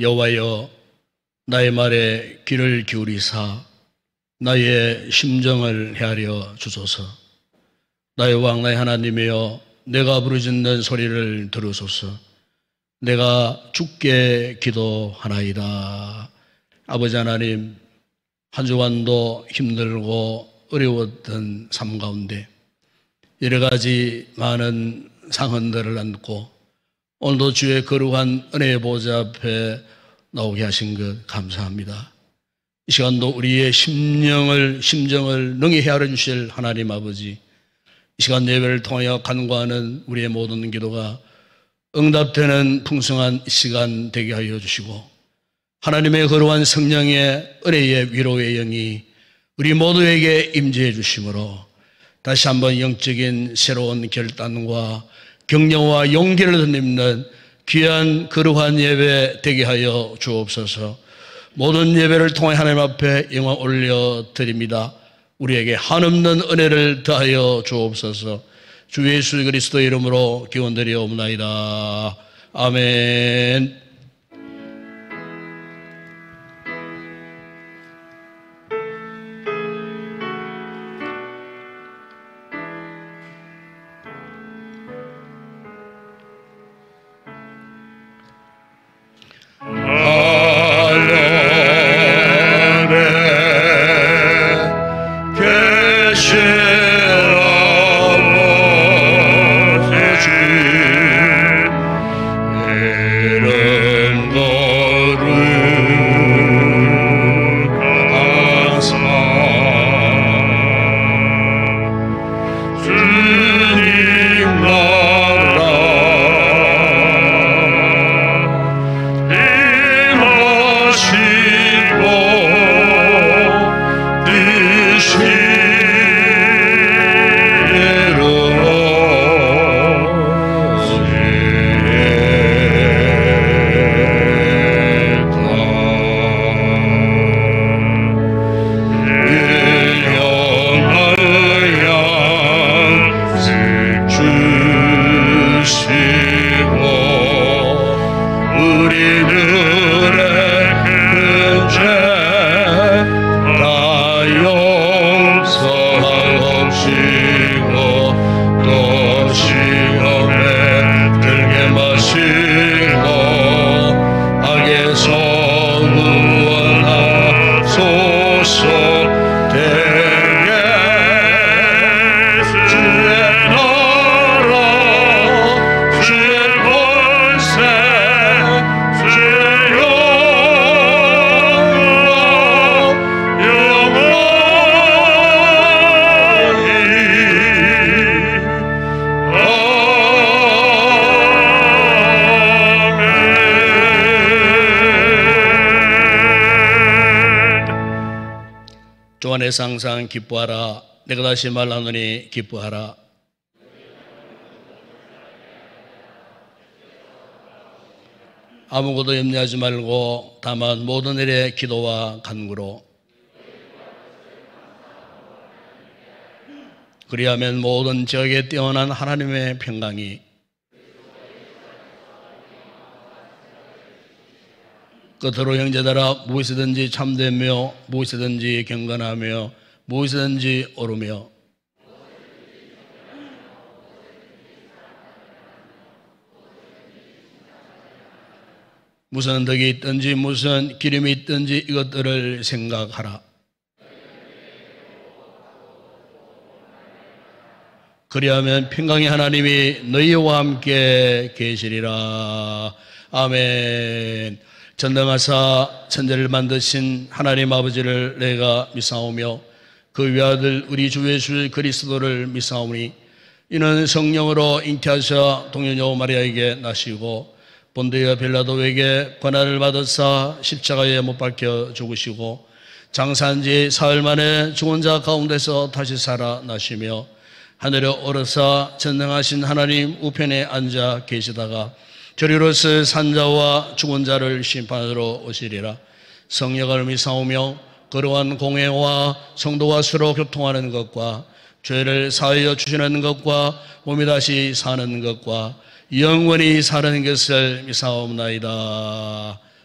여호와여, 나의 말에 귀를 기울이사 나의 심정을 헤아려 주소서. 나의 왕 나의 하나님이여, 내가 부르짖는 소리를 들으소서. 내가 주께 기도하나이다. 아버지 하나님, 한 주간도 힘들고 어려웠던 삶 가운데 여러 가지 많은 상흔들을 안고 오늘도 주의 거룩한 은혜의 보좌 앞에 나오게 하신 것 감사합니다. 이 시간도 우리의 심정을 능히 헤아려 주실 하나님 아버지, 이 시간 예배를 통하여 간구하는 우리의 모든 기도가 응답되는 풍성한 시간 되게 하여 주시고, 하나님의 거룩한 성령의 은혜의 위로의 영이 우리 모두에게 임재해 주심으로 다시 한번 영적인 새로운 결단과 격려와 용기를 덧입는 귀한 거룩한 예배 되게 하여 주옵소서. 모든 예배를 통해 하나님 앞에 영광 올려드립니다. 우리에게 한없는 은혜를 더하여 주옵소서. 주 예수 그리스도의 이름으로 기원드리옵나이다. 아멘. 주 안에서 항상 기뻐하라. 내가 다시 말하노니 기뻐하라. 아무것도 염려하지 말고 다만 모든 일에 기도와 간구로 그리하면 모든 지역에 뛰어난 하나님의 평강이 끝으로 형제들아, 무엇이든지 참되며 무엇이든지 경건하며 무엇이든지 옳으며 무슨 덕이 있든지 무슨 기름이 있든지 이것들을 생각하라. 그리하면 평강의 하나님이 너희와 함께 계시리라. 아멘. 전능하사 천지를 만드신 하나님 아버지를 내가 믿사오며 그 외아들 우리 주 예수 그리스도를 믿사오니 이는 성령으로 잉태하사 동녀 마리아에게 나시고 본디오 빌라도에게 고난을 받으사 십자가에 못 박혀 죽으시고 장사한 지 사흘 만에 죽은 자 가운데서 다시 살아나시며 하늘에 오르사 전능하신 하나님 우편에 앉아 계시다가 저리로서 산자와 죽은 자를 심판하러 오시리라. 성령을 믿사오며 거룩한 공회와 성도와 서로 교통하는 것과 죄를 사하여 주시는 것과 몸이 다시 사는 것과 영원히 사는 것을 믿사옵나이다.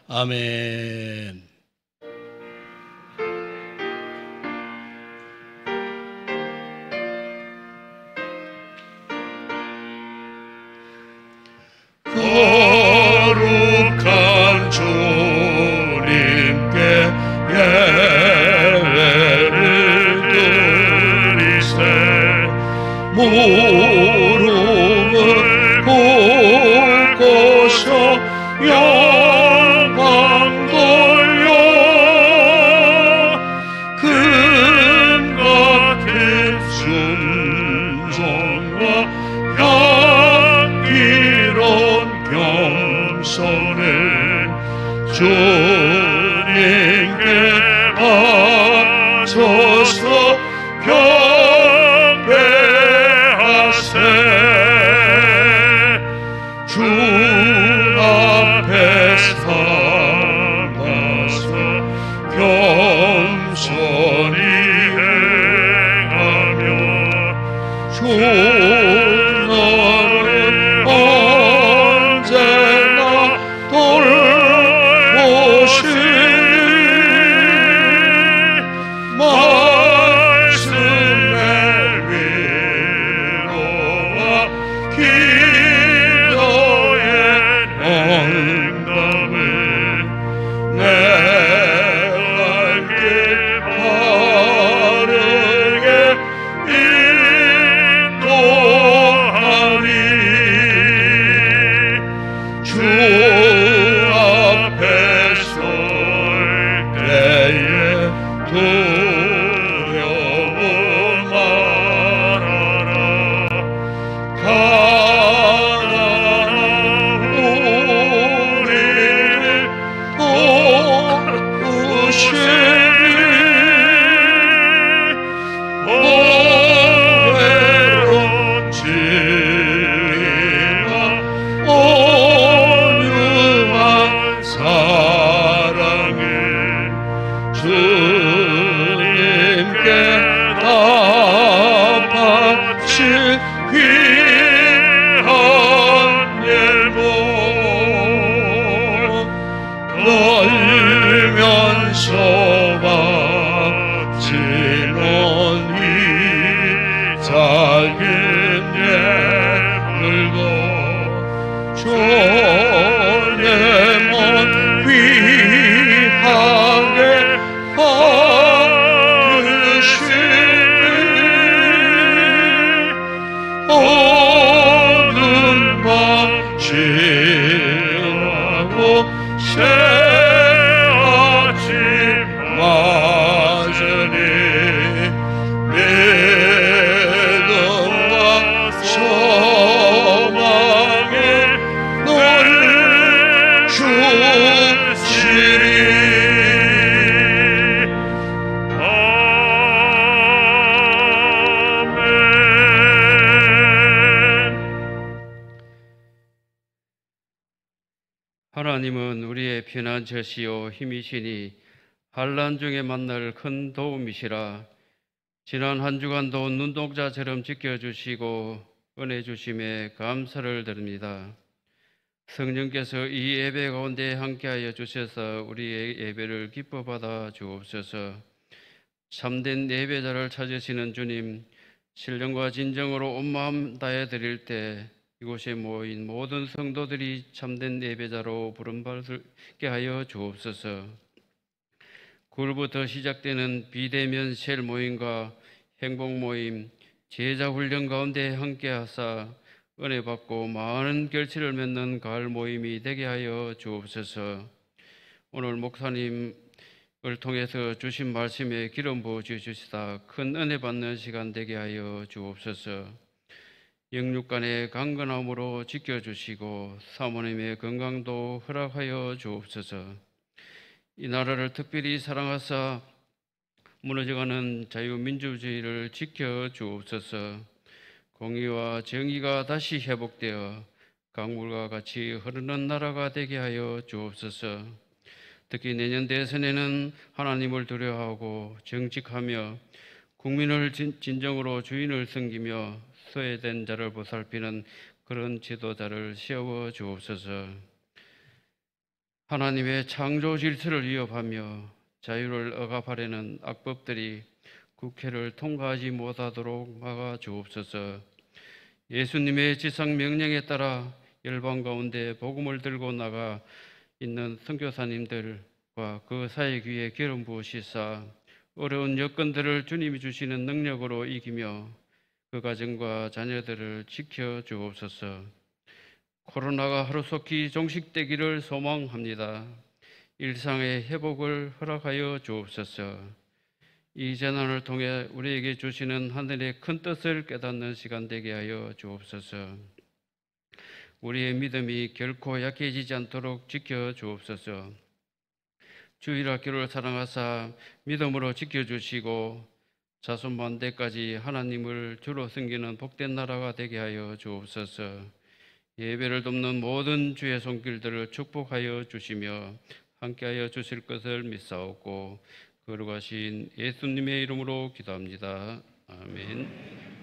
아멘. 거룩한 주님께 예배를 드리세 무릎을 꿇고서 영광 돌려 금 같은 순종과 향기로운 겸손을 주님께 바쳐서 경배하세 주 앞에 삼아서 겸손히 행하며 주 너를 언제나 돌보시니 말씀의 위로와 기도의 응답을 내가 길 바르게 인도하리 주 앞에 설 때에 두려워 말아라 가난한 우리를 도우시니 외롭지만 온유한 사랑을 주님께 다 바칠 귀한 예물 떨면서 바치는 이 작은 예물도 주님은 귀하게 받으시니 오는 밤 지나고 새 아침 맞으니 믿음과 소망에 널 주시리 하나님은 우리의 피난처시요 힘이시니 환난 중에 만날 큰 도움이시라. 지난 한 주간도 눈동자처럼 지켜주시고 은혜 주심에 감사를 드립니다. 성령께서 이 예배 가운데 함께하여 주셔서 우리의 예배를 기뻐 받아 주옵소서. 참된 예배자를 찾으시는 주님, 신령과 진정으로 온 마음 다해 드릴 때 이곳에 모인 모든 성도들이 참된 예배자로 부름받게 하여 주옵소서. 9월부터 시작되는 비대면 셀 모임과 행복 모임, 제자 훈련 가운데 함께 하사 은혜 받고 많은 결실을 맺는 가을 모임이 되게 하여 주옵소서. 오늘 목사님 통해서 주신 말씀에 기름 부어 주시다 큰 은혜 받는 시간 되게 하여 주옵소서. 영육간의 강건함으로 지켜주시고 사모님의 건강도 허락하여 주옵소서. 이 나라를 특별히 사랑하사 무너져가는 자유민주주의를 지켜주옵소서. 공의와 정의가 다시 회복되어 강물과 같이 흐르는 나라가 되게 하여 주옵소서. 특히 내년 대선에는 하나님을 두려워하고 정직하며 국민을 진정으로 주인을 섬기며 소외된 자를 보살피는 그런 지도자를 세워 주옵소서. 하나님의 창조 질서를 위협하며 자유를 억압하려는 악법들이 국회를 통과하지 못하도록 막아 주옵소서. 예수님의 지상 명령에 따라 열방 가운데 복음을 들고 나가 있는 선교사님들과 그 사역 위에 기름 부으시사 어려운 여건들을 주님이 주시는 능력으로 이기며 그 가정과 자녀들을 지켜 주옵소서. 코로나가 하루속히 종식되기를 소망합니다. 일상의 회복을 허락하여 주옵소서. 이 재난을 통해 우리에게 주시는 하늘의 큰 뜻을 깨닫는 시간 되게 하여 주옵소서. 우리의 믿음이 결코 약해지지 않도록 지켜 주옵소서. 주일학교를 사랑하사 믿음으로 지켜주시고 자손만대까지 하나님을 주로 섬기는 복된 나라가 되게 하여 주옵소서. 예배를 돕는 모든 주의 손길들을 축복하여 주시며 함께하여 주실 것을 믿사옵고 거룩하신 예수님의 이름으로 기도합니다. 아멘.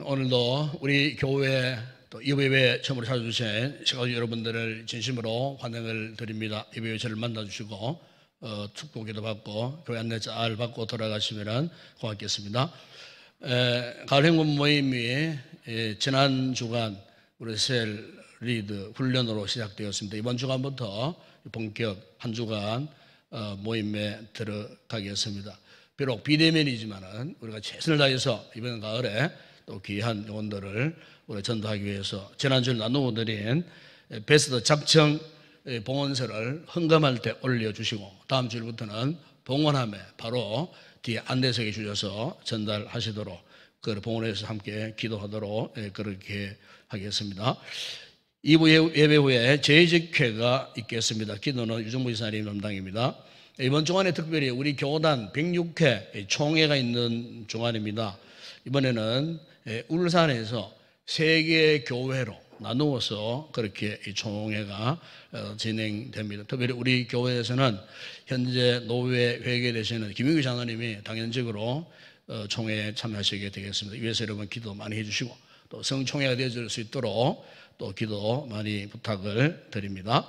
오늘도 우리 교회 또 예배에 처음으로 찾아주신 시가족 여러분들을 진심으로 환영을 드립니다. 예배에 저를 만나주시고 축복기도 받고 교회 안내 잘 받고 돌아가시면 고맙겠습니다. 가을 행군 모임이 지난 주간 우리 셀 리드 훈련으로 시작되었습니다. 이번 주간부터 본격 한 주간 모임에 들어가겠습니다. 비록 비대면이지만은 우리가 최선을 다해서 이번 가을에 또 귀한 영혼들을 우리 전도하기 위해서 지난주에 나누어 드린 베스트 작정 봉헌서를 헌금할 때 올려주시고 다음 주일부터는 봉헌함에 바로 뒤에 안내석에 주셔서 전달하시도록 그 봉헌해서 함께 기도하도록 그렇게 하겠습니다. 2부 예배 후에 재직회가 있겠습니다. 기도는 유정부 이사님 담당입니다. 이번 주간에 특별히 우리 교단 106회 총회가 있는 주간입니다. 이번에는 울산에서 3개의 교회로 나누어서 그렇게 이 총회가 진행됩니다. 특별히 우리 교회에서는 현재 노회 회계되시는 김윤규 장로님이 당연적으로 총회에 참여하시게 되겠습니다. 이 위해서 여러분 기도 많이 해주시고 또 성총회가 되어줄 수 있도록 또 기도 많이 부탁을 드립니다.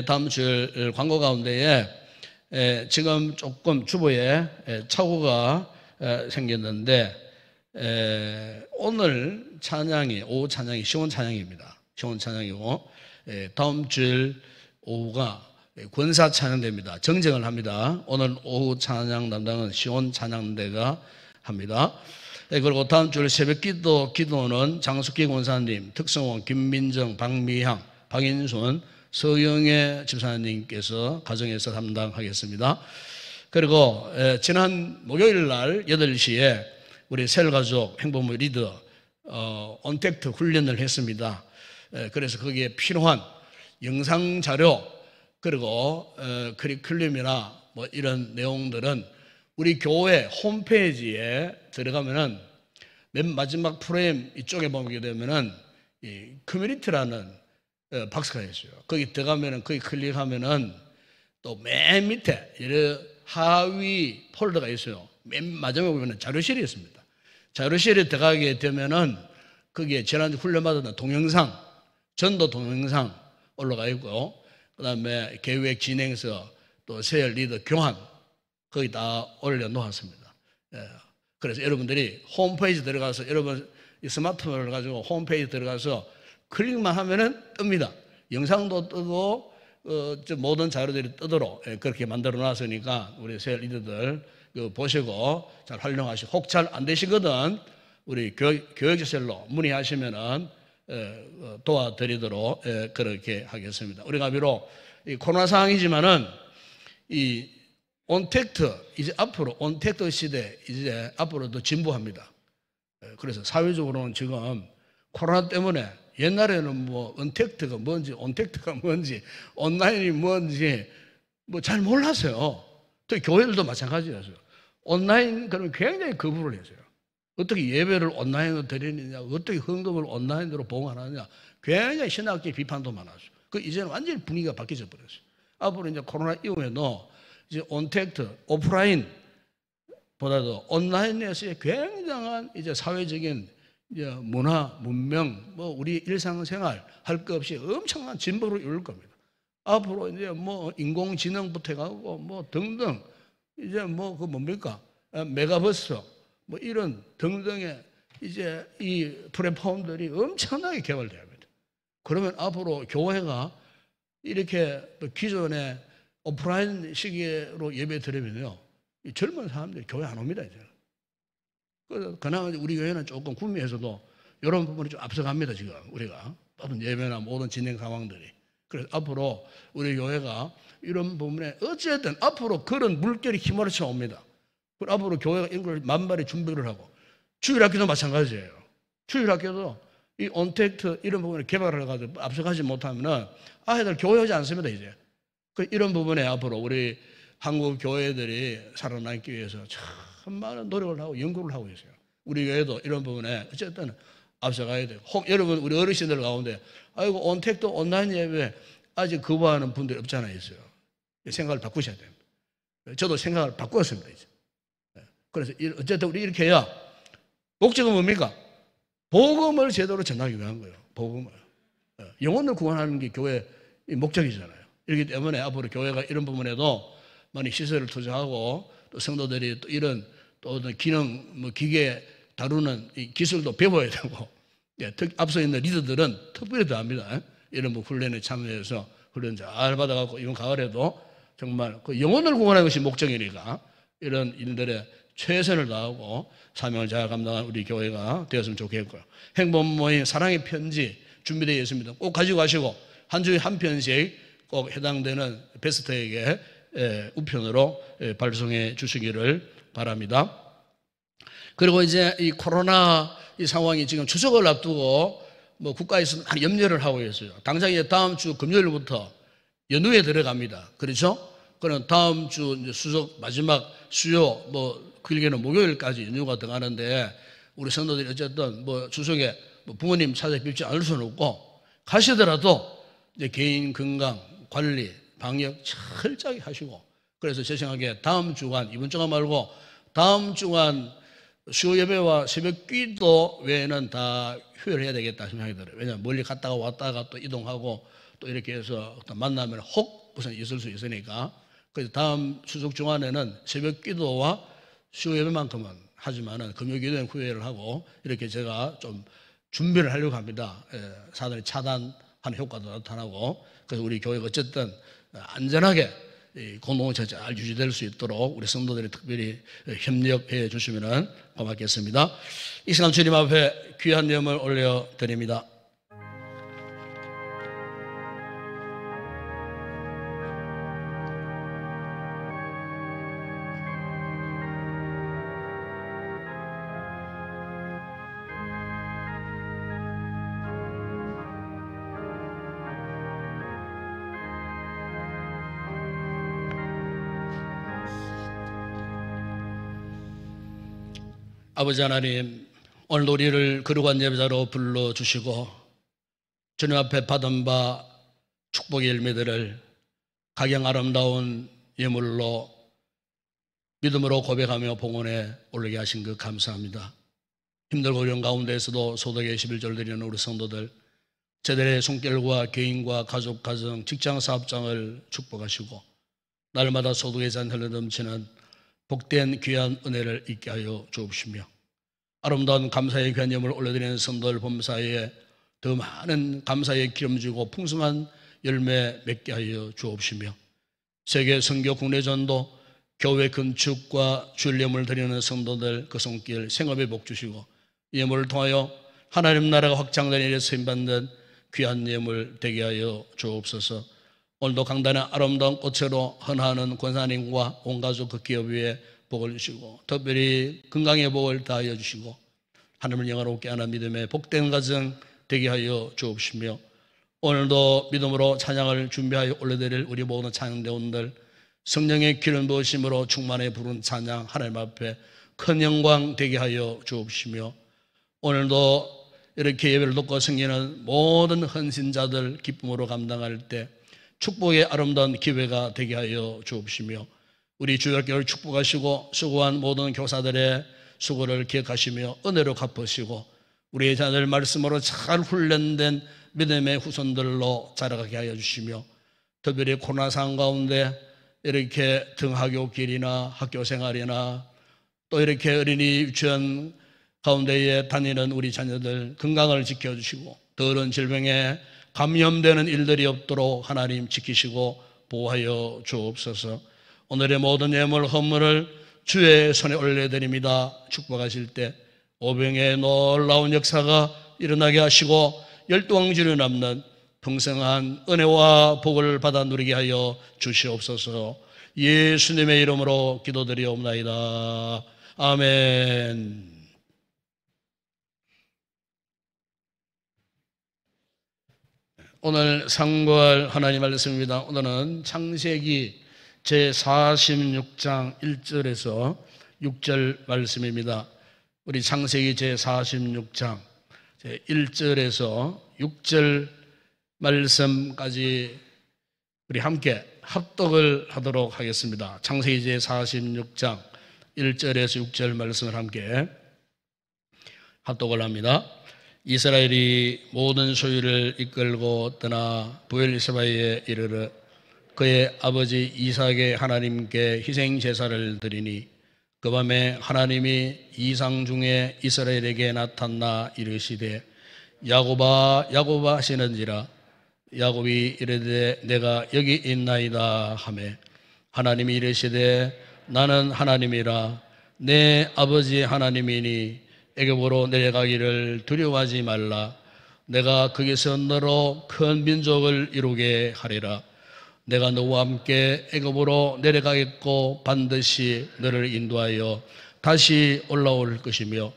다음 주 광고 가운데에 지금 조금 주보에 착오가 생겼는데 오늘 찬양이 오후 찬양이 시원 찬양입니다. 시원 찬양이고 다음 주 오후가 권사 찬양대입니다. 정정을 합니다. 오늘 오후 찬양 담당은 시원 찬양대가 합니다. 그리고 다음 주 새벽 기도는 장숙기 권사님, 특성원, 김민정, 박미향, 박인순, 서영애 집사님께서 가정에서 담당하겠습니다. 그리고 지난 목요일 날 8시에 우리 셀가족 행복부 리더 언택트 훈련을 했습니다. 그래서 거기에 필요한 영상 자료 그리고 커리큘럼이나 뭐 이런 내용들은 우리 교회 홈페이지에 들어가면은 맨 마지막 프레임 이쪽에 보게 되면은 이 커뮤니티라는 박스가 있어요. 거기 들어가면은 거기 클릭하면은 또 맨 밑에 하위 폴더가 있어요. 맨 마지막에 보면 자료실이 있습니다. 자료실에 들어가게 되면은 거기에 지난주 훈련받았던 동영상, 전도 동영상 올라가 있고, 그 다음에 계획 진행서, 또 세열 리더 교환, 거기 다 올려놓았습니다. 예. 그래서 여러분들이 홈페이지 들어가서, 여러분 이 스마트폰을 가지고 홈페이지 들어가서 클릭만 하면은 뜹니다. 영상도 뜨고, 모든 자료들이 뜨도록 그렇게 만들어 놨으니까 우리 세열 리더들 보시고 잘 활용하시고, 혹 잘 안 되시거든 우리 교육제셀로 문의하시면은 도와드리도록 그렇게 하겠습니다. 우리가 비록 이 코로나 상황이지만은 이 온택트, 이제 앞으로 온택트 시대, 이제 앞으로 더 진보합니다. 그래서 사회적으로는 지금 코로나 때문에 옛날에는 뭐 언택트가 뭔지, 온택트가 뭔지, 온라인이 뭔지 뭐 잘 몰랐어요. 또 교회들도 마찬가지였어요. 온라인 그러면 굉장히 거부를 했어요. 어떻게 예배를 온라인으로 드리느냐, 어떻게 헌금을 온라인으로 보관하느냐, 굉장히 신학적 비판도 많았어요. 이제는 완전히 분위기가 바뀌어 버렸어요. 앞으로 이제 코로나 이후에도 이제 온택트, 오프라인보다도 온라인에서의 굉장한 이제 사회적인 이제 문화, 문명, 뭐 우리 일상생활 할 것 없이 엄청난 진보를 이룰 겁니다. 앞으로 이제 뭐 인공지능부터 해가고 뭐 등등 이제 뭐 그 뭡니까? 메가버스 뭐 이런 등등의 이제 이 플랫폼들이 엄청나게 개발돼야 합니다. 그러면 앞으로 교회가 이렇게 기존의 오프라인 시기로 예배 드리면요, 이 젊은 사람들이 교회 안 옵니다, 이제. 그래서 그나마 우리 교회는 조금 구미에서도 이런 부분이 좀 앞서갑니다, 지금 우리가. 모든 예배나 모든 진행 상황들이. 그래서 앞으로 우리 교회가 이런 부분에 어쨌든 앞으로 그런 물결이 휘몰아쳐 옵니다. 그리고 앞으로 교회가 이런 걸 만발히 준비를 하고, 주일학교도 마찬가지예요. 주일학교도 이 온택트 이런 부분을 개발을 해가지고 앞서가지 못하면은 아이들 교회 오지 않습니다, 이제. 이런 부분에 앞으로 우리 한국 교회들이 살아남기 위해서 참 많은 노력을 하고 연구를 하고 있어요. 우리 교회도 이런 부분에 어쨌든 앞서가야 돼요. 여러분, 우리 어르신들 가운데 아이고 온택트 온라인 예배 아직 거부하는 분들이 없잖아요, 있어요. 생각을 바꾸셔야 됩니다. 저도 생각을 바꾸었습니다, 이제. 그래서 어쨌든 우리 이렇게 해야 목적은 뭡니까? 복음을 제대로 전하기 위한 거예요. 복음을. 영혼을 구원하는 게 교회의 목적이잖아요. 이렇기 때문에 앞으로 교회가 이런 부분에도 많이 시설을 투자하고 또 성도들이 또 이런 또 어떤 기능, 뭐 기계 다루는 이 기술도 배워야 되고, 앞서 있는 리더들은 특별히 더 합니다. 이런 뭐 훈련에 참여해서 훈련 잘 받아갖고 이번 가을에도 정말 그 영혼을 구원하는 것이 목적이니까 이런 일들에 최선을 다하고 사명을 잘 감당한 우리 교회가 되었으면 좋겠고요. 행복 모임 사랑의 편지 준비되어 있습니다. 꼭 가지고 가시고 한 주에 한 편씩 꼭 해당되는 베스트에게 우편으로 발송해 주시기를 바랍니다. 그리고 이제 이 코로나 이 상황이 지금 추석을 앞두고 뭐 국가에서 많이 염려를 하고 있어요. 당장 이제 다음 주 금요일부터 연휴에 들어갑니다. 그렇죠? 그럼 다음 주 이제 수석 마지막 수요 뭐 길게는 목요일까지 연휴가 들어가는데 우리 성도들이 어쨌든 뭐 추석에 뭐 부모님 찾아뵙지 않을 수는 없고 가시더라도 이제 개인 건강 관리 방역 철저하게 하시고, 그래서 제 생각에 다음 주간, 이번 주간 말고 다음 주간 수요 예배와 새벽 기도 외에는 다 휴일을 해야 되겠다 생각이 들어요. 왜냐하면 멀리 갔다가 왔다가 또 이동하고 또 이렇게 해서 만나면 혹 우선 있을 수 있으니까. 그래서 다음 추석 주간에는 새벽 기도와 수요 예배만큼은 하지만은 금요 기도는 후회를 하고 이렇게 제가 좀 준비를 하려고 합니다. 사단이 차단하는 효과도 나타나고, 그래서 우리 교회가 어쨌든 안전하게 공동체 잘 유지될 수 있도록 우리 성도들이 특별히 협력해 주시면 고맙겠습니다. 이 시간 주님 앞에 귀한 염을 올려드립니다. 아버지 하나님, 오늘 우리를 거룩한 예배자로 불러주시고 주님 앞에 받은 바 축복의 열매들을 가경 아름다운 예물로 믿음으로 고백하며 봉헌에 올리게 하신 것 감사합니다. 힘들고 어려운 가운데에서도 소득의 11절 드리는 우리 성도들, 제들의 손길과 개인과 가족, 가정, 직장, 사업장을 축복하시고 날마다 소득의 잔 흘러넘치는 복된 귀한 은혜를 있게 하여 주옵시며, 아름다운 감사의 귀한 예물을 올려드리는 성도들 범사에 더 많은 감사의 기름지고 풍성한 열매 맺게 하여 주옵시며, 세계 선교 국내전도 교회 건축과 주일 예물을 드리는 성도들 그 손길 생업에 복 주시고, 이 예물을 통하여 하나님 나라가 확장되는 일에 쓰임받는 귀한 예물 되게 하여 주옵소서. 오늘도 강단의 아름다운 꽃으로 헌하는 권사님과 온 가족 그 기업 위에 복을 주시고, 특별히 건강의 복을 다하여 주시고, 하나님을 영화롭게 하는 믿음의 복된 가정 되게 하여 주옵시며, 오늘도 믿음으로 찬양을 준비하여 올려드릴 우리 모든 찬양대원들 성령의 기름 부으심으로 충만해 부른 찬양 하나님 앞에 큰 영광 되게 하여 주옵시며, 오늘도 이렇게 예배를 돕고 섬기는 모든 헌신자들 기쁨으로 감당할 때 축복의 아름다운 기회가 되게 하여 주옵시며, 우리 주일교회를 축복하시고 수고한 모든 교사들의 수고를 기억하시며 은혜로 갚으시고, 우리의 자녀들 말씀으로 잘 훈련된 믿음의 후손들로 자라가게 하여 주시며, 특별히 코로나 상황 가운데 이렇게 등하교길이나 학교 생활이나 또 이렇게 어린이 유치원 가운데에 다니는 우리 자녀들 건강을 지켜주시고 더 어려운 질병에 감염되는 일들이 없도록 하나님 지키시고 보호하여 주옵소서. 오늘의 모든 예물 헌물을 주의 손에 올려드립니다. 축복하실 때 오병의 놀라운 역사가 일어나게 하시고 12왕주를 남는 풍성한 은혜와 복을 받아 누리게 하여 주시옵소서. 예수님의 이름으로 기도드리옵나이다. 아멘. 오늘 상고할 하나님 말씀입니다. 오늘은 창세기 제46장 1절에서 6절 말씀입니다. 우리 창세기 제46장 1절에서 6절 말씀까지 우리 함께 합독을 하도록 하겠습니다. 창세기 제46장 1절에서 6절 말씀을 함께 합독을 합니다. 이스라엘이 모든 소유를 이끌고 떠나 브엘세바에 이르러 그의 아버지 이삭의 하나님께 희생 제사를 드리니, 그 밤에 하나님이 이상 중에 이스라엘에게 나타나 이르시되 야곱아 야곱아 하시는지라. 야곱이 이르되 내가 여기 있나이다 하매, 하나님이 이르시되 나는 하나님이라 내 아버지 하나님이니 애굽으로 내려가기를 두려워하지 말라. 내가 거기서 너로 큰 민족을 이루게 하리라. 내가 너와 함께 애굽으로 내려가겠고 반드시 너를 인도하여 다시 올라올 것이며,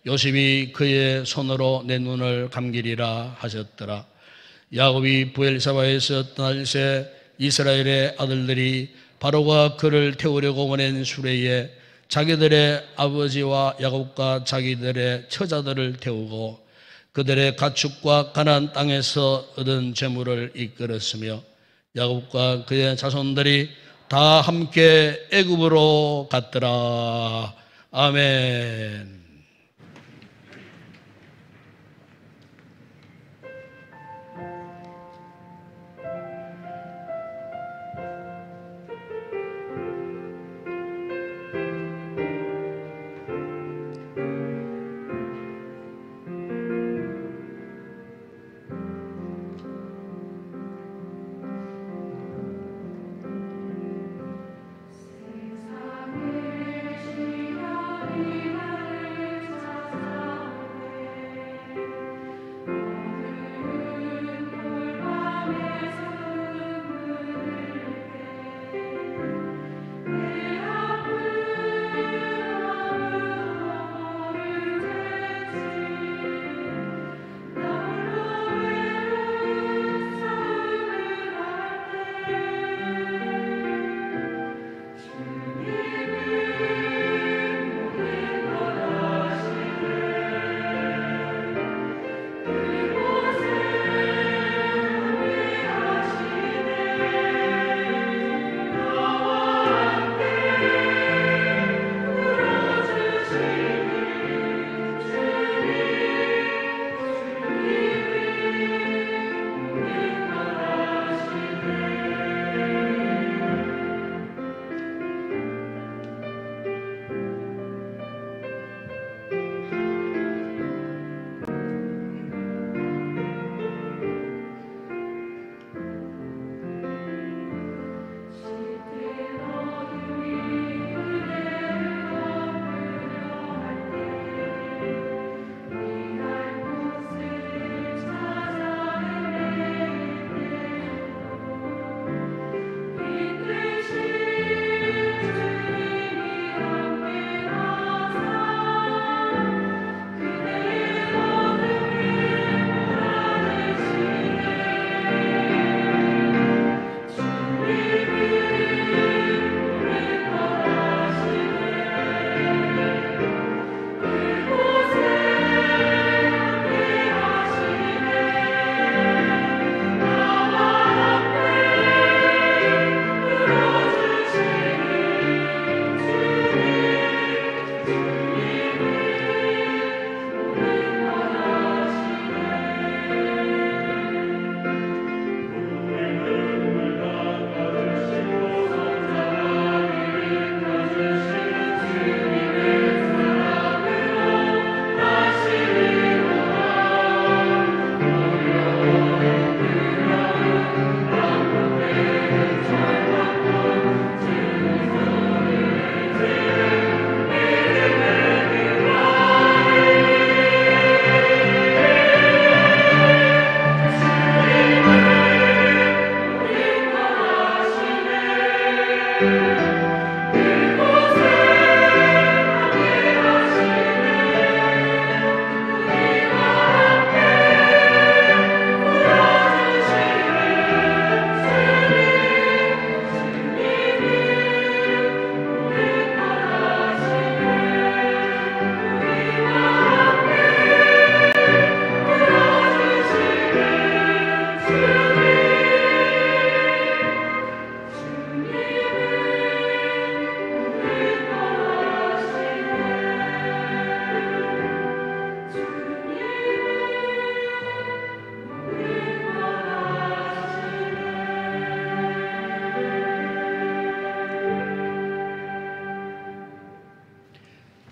요셉이 그의 손으로 내 눈을 감기리라 하셨더라. 야곱이 브엘사바에서 떠날 새 이스라엘의 아들들이 바로가 그를 태우려고 보낸 수레에 자기들의 아버지와 야곱과 자기들의 처자들을 태우고 그들의 가축과 가나안 땅에서 얻은 재물을 이끌었으며, 야곱과 그의 자손들이 다 함께 애굽으로 갔더라. 아멘.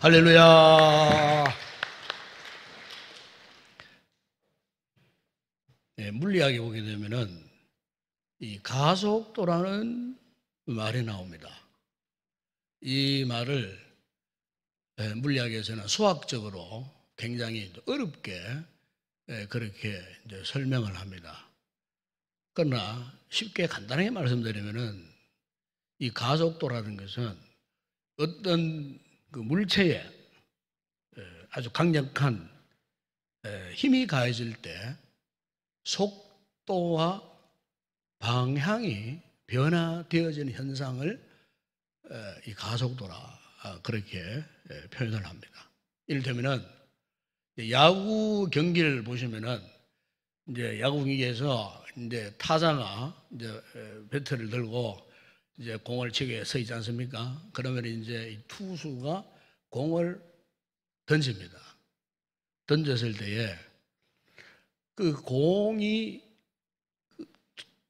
할렐루야. 네, 물리학에 보게 되면은 이 가속도라는 말이 나옵니다. 이 말을 물리학에서는 수학적으로 굉장히 어렵게 그렇게 이제 설명을 합니다. 그러나 쉽게 간단하게 말씀드리면은 이 가속도라는 것은 어떤 그 물체에 아주 강력한 힘이 가해질 때 속도와 방향이 변화되어지는 현상을 이 가속도라 그렇게 표현을 합니다. 이를테면은 야구 경기를 보시면은 이제 야구 경기에서 이제 타자가 이제 배트를 들고 이제 공을 치게 서 있지 않습니까? 그러면 이제 이 투수가 공을 던집니다. 던졌을 때에 그 공이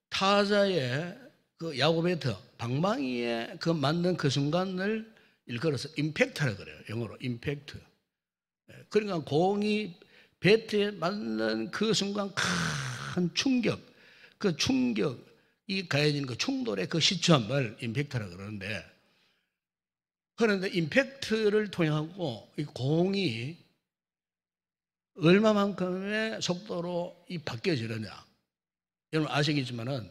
타자의 그 야구 배트 방망이에 그 맞는 그 순간을 일컬어서 임팩트라고 그래요. 영어로 임팩트. 그러니까 공이 배트에 맞는 그 순간 큰 충격, 그 충격이 가해지는 그 충돌의 그 시점을 임팩트라고 그러는데, 그런데 임팩트를 통해서 이 공이 얼마만큼의 속도로 이 바뀌어지느냐. 여러분 아시겠지만은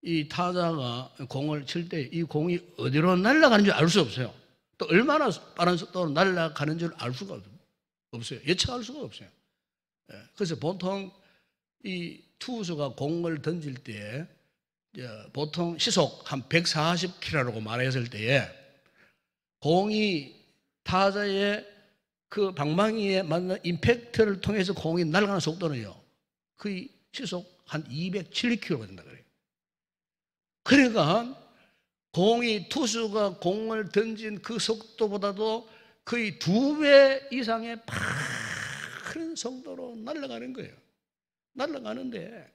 이 타자가 공을 칠 때 이 공이 어디로 날아가는지 알 수 없어요. 또 얼마나 빠른 속도로 날아가는지를 알 수가 없어요. 예측할 수가 없어요. 그래서 보통 이 투수가 공을 던질 때 보통 시속 한 140km라고 말했을 때에 공이 타자의 그 방망이에 맞는 임팩트를 통해서 공이 날아가는 속도는요, 거의 시속 한 207km가 된다 그래요. 그러니까 공이 투수가 공을 던진 그 속도보다도 거의 2배 이상의 빠른 속도로 날아가는 거예요. 날아가는데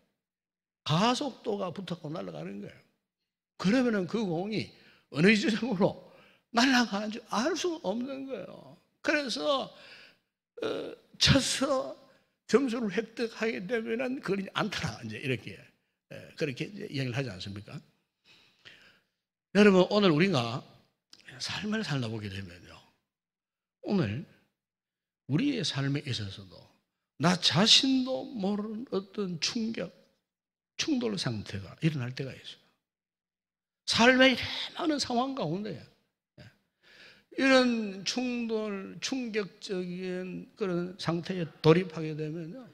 가속도가 붙었고 날아가는 거예요. 그러면은 그 공이 어느 지점으로 날아가는지 알 수가 없는 거예요. 그래서 쳐서 점수를 획득하게 되면은 그러지 않더라, 이제 이렇게 그렇게 이제 이야기를 하지 않습니까? 여러분, 오늘 우리가 삶을 살다 보게 되면요, 오늘 우리의 삶에 있어서도 나 자신도 모르는 어떤 충돌 상태가 일어날 때가 있어요. 삶의 이래 많은 상황 가운데 이런 충격적인 그런 상태에 돌입하게 되면요,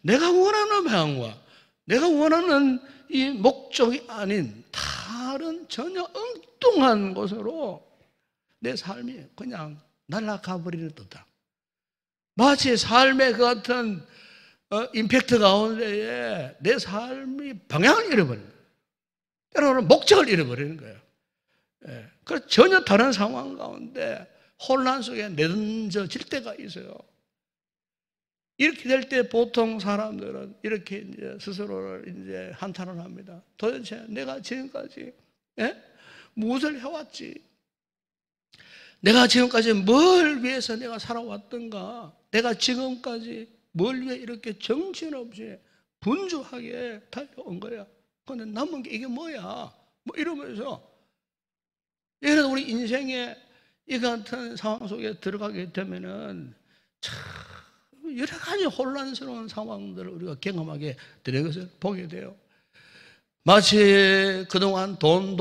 내가 원하는 방향과 내가 원하는 이 목적이 아닌 다른 전혀 엉뚱한 곳으로 내 삶이 그냥 날아가 버리는 듯한, 마치 삶의 그 같은 임팩트 가운데에 내 삶이 방향을 잃어버리는 거예요. 때로는 목적을 잃어버리는 거예요. 그래서 전혀 다른 상황 가운데 혼란 속에 내던져질 때가 있어요. 이렇게 될 때 보통 사람들은 이렇게 이제 스스로를 이제 한탄을 합니다. 도대체 내가 지금까지 무엇을 해왔지? 내가 지금까지 뭘 위해서 내가 살아왔던가? 내가 지금까지 뭘 위해 이렇게 정신없이 분주하게 달려온 거야? 근데 남은 게 이게 뭐야? 뭐 이러면서, 예를 들어 우리 인생에 이 같은 상황 속에 들어가게 되면은 참 여러 가지 혼란스러운 상황들을 우리가 경험하게 되는 것을 보게 돼요. 마치 그동안 돈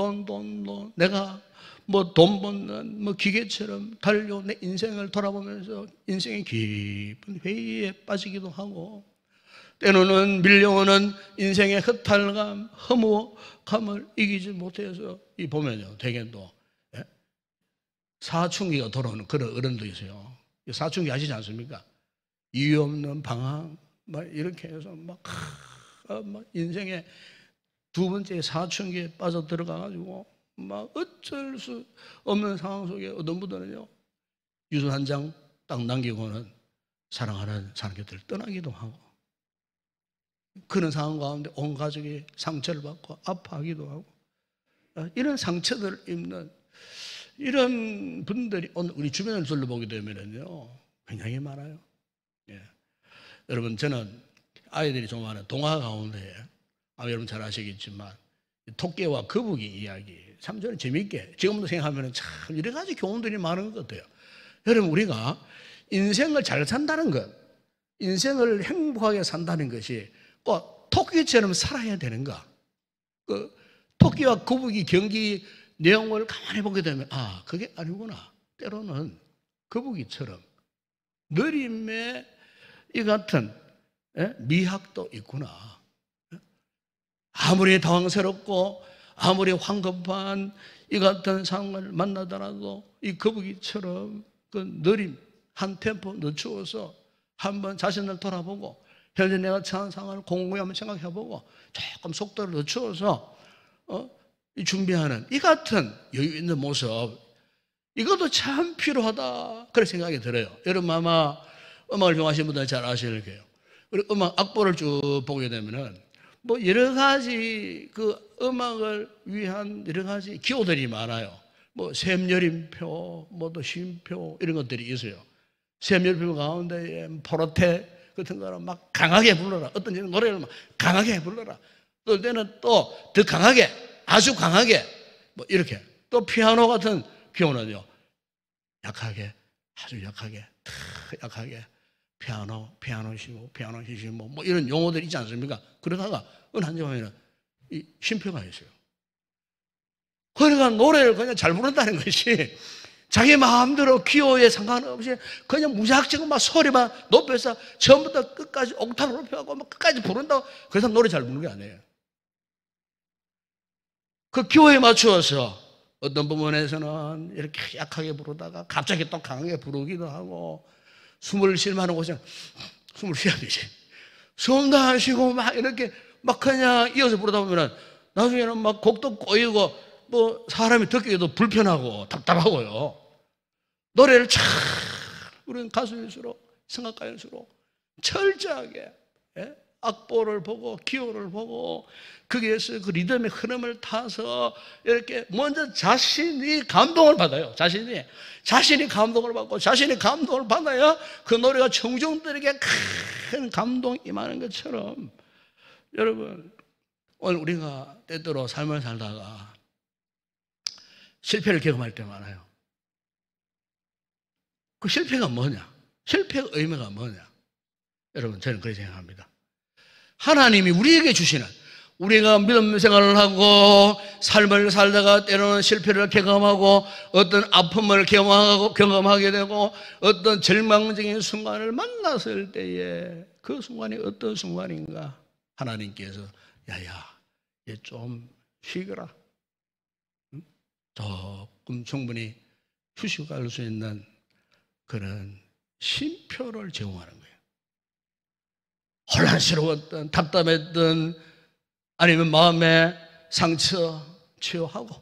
내가 뭐 돈 버는 뭐 기계처럼 달려온 내 인생을 돌아보면서 인생의 깊은 회의에 빠지기도 하고, 때로는 밀려오는 인생의 허탈감, 허무감을 이기지 못해서 이 보면요, 되게 또 사춘기가 돌아오는 그런 어른도 있어요. 사춘기 아시지 않습니까? 이유 없는 방황, 막 이렇게 해서 막 인생의 두 번째 사춘기에 빠져 들어가가지고 막 어쩔 수 없는 상황 속에 어떤 분들은요, 유서 한 장 딱 남기고는 사랑하는 사람 곁을 떠나기도 하고, 그런 상황 가운데 온 가족이 상처를 받고 아파하기도 하고, 이런 상처들을 입는 이런 분들이 오늘 우리 주변을 둘러보게 되면요 굉장히 많아요. 예. 여러분 저는 아이들이 좋아하는 동화 가운데 여러분 잘 아시겠지만 토끼와 거북이 이야기 참 저는 재미있게 지금도 생각하면 참 여러 가지 교훈들이 많은 것 같아요. 여러분 우리가 인생을 잘 산다는 것, 인생을 행복하게 산다는 것이 꼭 토끼처럼 살아야 되는가? 그 토끼와 거북이 경기 내용을 가만히 보게 되면 그게 아니구나. 때로는 거북이처럼 느림의 이 같은 미학도 있구나. 아무리 당황스럽고 아무리 황급한 이 같은 상황을 만나더라도 이 거북이처럼 그 느림 한 템포 늦추어서 한번 자신을 돌아보고 현재 내가 처한 상황을 곰곰이 한번 생각해보고 조금 속도를 늦추어서 준비하는 이 같은 여유 있는 모습, 이것도 참 필요하다 그런 생각이 들어요. 여러분 아마 음악을 좋아하시는 분들 잘 아실 거예요. 우리 음악 악보를 쭉 보게 되면은 뭐 여러 가지 그 음악을 위한 여러 가지 기호들이 많아요. 뭐 샘여림표, 뭐 또 쉼표 이런 것들이 있어요. 샘여림표 가운데에 포르테 같은 거는 막 강하게 불러라. 어떤 노래를 막 강하게 불러라. 또 때는 또 더 강하게, 아주 강하게 뭐 이렇게. 또 피아노 같은 경우는요 약하게, 아주 약하게, 더 약하게 피아노 시시모 뭐 이런 용어들이 있지 않습니까? 그러다가 어느 한 점에는 이 쉼표가 있어요. 그러니까 노래를 그냥 잘 부른다는 것이 자기 마음대로 기호에 상관없이 그냥 무작정 막 소리만 높여서 처음부터 끝까지 옥타브 높여갖고 막 끝까지 부른다고 그래서 노래 잘 부르는 게 아니에요. 그 기호에 맞추어서 어떤 부분에서는 이렇게 약하게 부르다가 갑자기 또 강하게 부르기도 하고 숨을 쉴만한 곳에 숨을 쉬어야 되지. 숨도 안 쉬고 막 이렇게 막 그냥 이어서 부르다 보면 나중에는 막 곡도 꼬이고 뭐 사람이 듣기에도 불편하고 답답하고요. 노래를 참 우리는 가수일수록 성악가일수록 철저하게 악보를 보고 기호를 보고 거기에서 그 리듬의 흐름을 타서 이렇게 먼저 자신이 감동을 받아요. 자신이 감동을 받고 자신이 감동을 받아야 그 노래가 청중들에게 큰 감동이 임하는 것처럼 여러분 오늘 우리가 때때로 삶을 살다가 실패를 경험할 때 많아요. 그 실패가 뭐냐? 실패의 의미가 뭐냐? 여러분 저는 그렇게 생각합니다. 하나님이 우리에게 주시는 우리가 믿음 생활을 하고 삶을 살다가 때로는 실패를 경험하고 어떤 아픔을 경험하게 되고 어떤 절망적인 순간을 만났을 때에 그 순간이 어떤 순간인가? 하나님께서 야야 얘 좀 쉬거라. 조금 충분히 휴식을 갈 수 있는 그런 쉼표를 제공하는 거예요. 혼란스러웠던 답답했던 아니면 마음의 상처 치유하고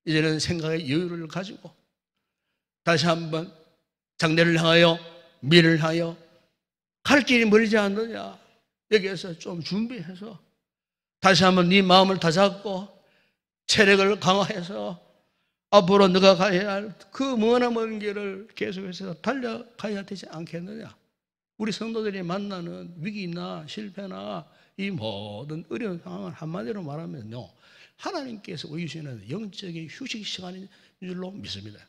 이제는 생각의 여유를 가지고 다시 한번 장래를 향하여 미래를 향하여 갈 길이 멀지 않느냐 여기에서 좀 준비해서 다시 한번 네 마음을 다잡고 체력을 강화해서 앞으로 너가 가야 할 그 먼 길을 계속해서 달려가야 되지 않겠느냐. 우리 성도들이 만나는 위기나 실패나 이 모든 어려운 상황을 한마디로 말하면요 하나님께서 주시는 영적인 휴식 시간인 줄로 믿습니다.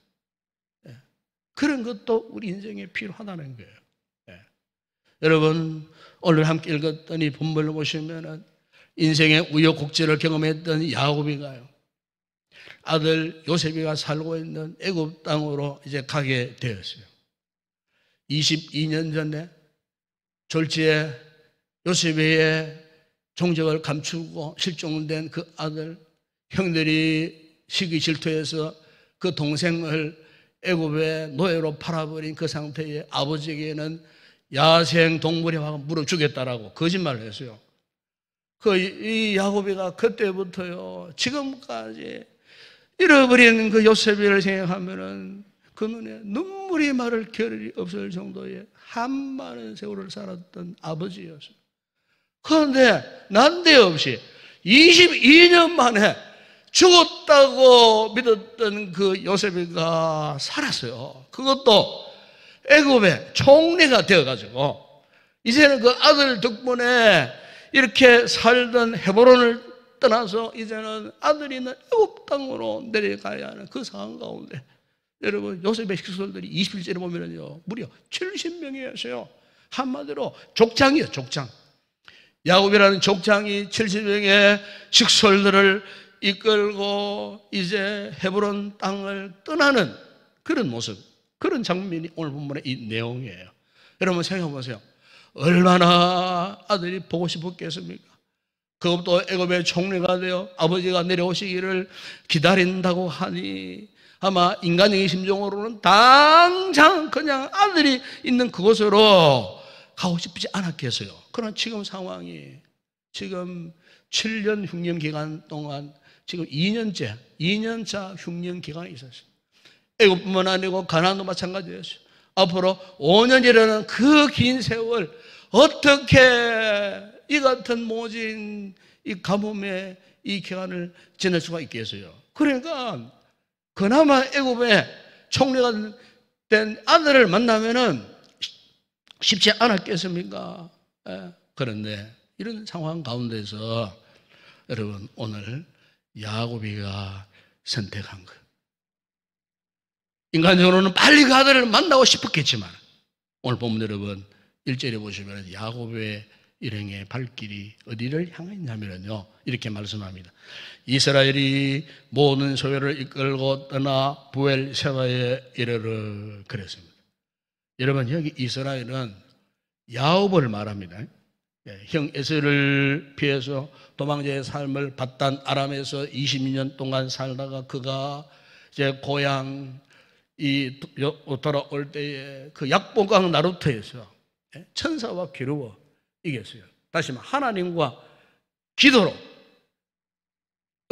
그런 것도 우리 인생에 필요하다는 거예요. 여러분 오늘 함께 읽었던 이 본문을 보시면 인생의 우여곡절을 경험했던 야곱이가요 아들 요셉이가 살고 있는 애굽 땅으로 이제 가게 되었어요. 22년 전에 졸지에 요셉의 종적을 감추고 실종된 그 아들 형들이 시기 질투해서 그 동생을 애굽의 노예로 팔아버린 그 상태에 아버지에게는 야생 동물이 와서 물어 주겠다라고 거짓말을 했어요. 이 야곱이가 그때부터요 지금까지 잃어버린 그 요셉을 생각하면은 그 눈에 눈물이 마를 겨를이 없을 정도의 한 많은 세월을 살았던 아버지였어요. 그런데 난데없이 22년 만에 죽었다고 믿었던 그 요셉이가 살았어요. 그것도 애굽의 총리가 되어가지고 이제는 그 아들 덕분에 이렇게 살던 헤브론을 떠나서 이제는 아들이 있는 애굽 땅으로 내려가야 하는 그 상황 가운데 여러분 요셉의 식솔들이 21절에 보면은요 무려 70명이었어요. 한마디로 족장이에요. 족장. 야곱이라는 족장이 70명의 식솔들을 이끌고 이제 헤브론 땅을 떠나는 그런 모습, 그런 장면이 오늘 본문의 이 내용이에요. 여러분 생각해 보세요. 얼마나 아들이 보고 싶었겠습니까? 그것도 애굽의 총리가 되어 아버지가 내려오시기를 기다린다고 하니 아마 인간적인 심정으로는 당장 그냥 아들이 있는 그곳으로 가고 싶지 않았겠어요. 그러나 지금 상황이 지금 7년 흉년 기간 동안 지금 2년차 흉년 기간이 있었어요. 애굽뿐만 아니고 가나안도 마찬가지였어요. 앞으로 5년이라는 그 긴 세월 어떻게 이 같은 모진 이 가뭄의 이 기간을 지낼 수가 있겠어요. 그러니까 그나마 애굽의 총리가 된 아들을 만나면은 쉽지 않았겠습니까? 그런데 이런 상황 가운데서 여러분 오늘 야곱이가 선택한 것. 인간적으로는 빨리 그 아들을 만나고 싶었겠지만 오늘 보면 여러분 1절에 보시면 야곱의 일행의 발길이 어디를 향했냐면요 이렇게 말씀합니다. 이스라엘이 모든 소유를 이끌고 떠나 부엘세바에 이르러 그랬습니다. 여러분 여기 이스라엘은 야곱을 말합니다. 형 에서를 피해서 도망자의 삶을 받단 아람에서 22년 동안 살다가 그가 이제 고향 돌아올 때에 그 약보강 나루터에서 천사와 겨루어 이겼어요. 다시 말해 하나님과 기도로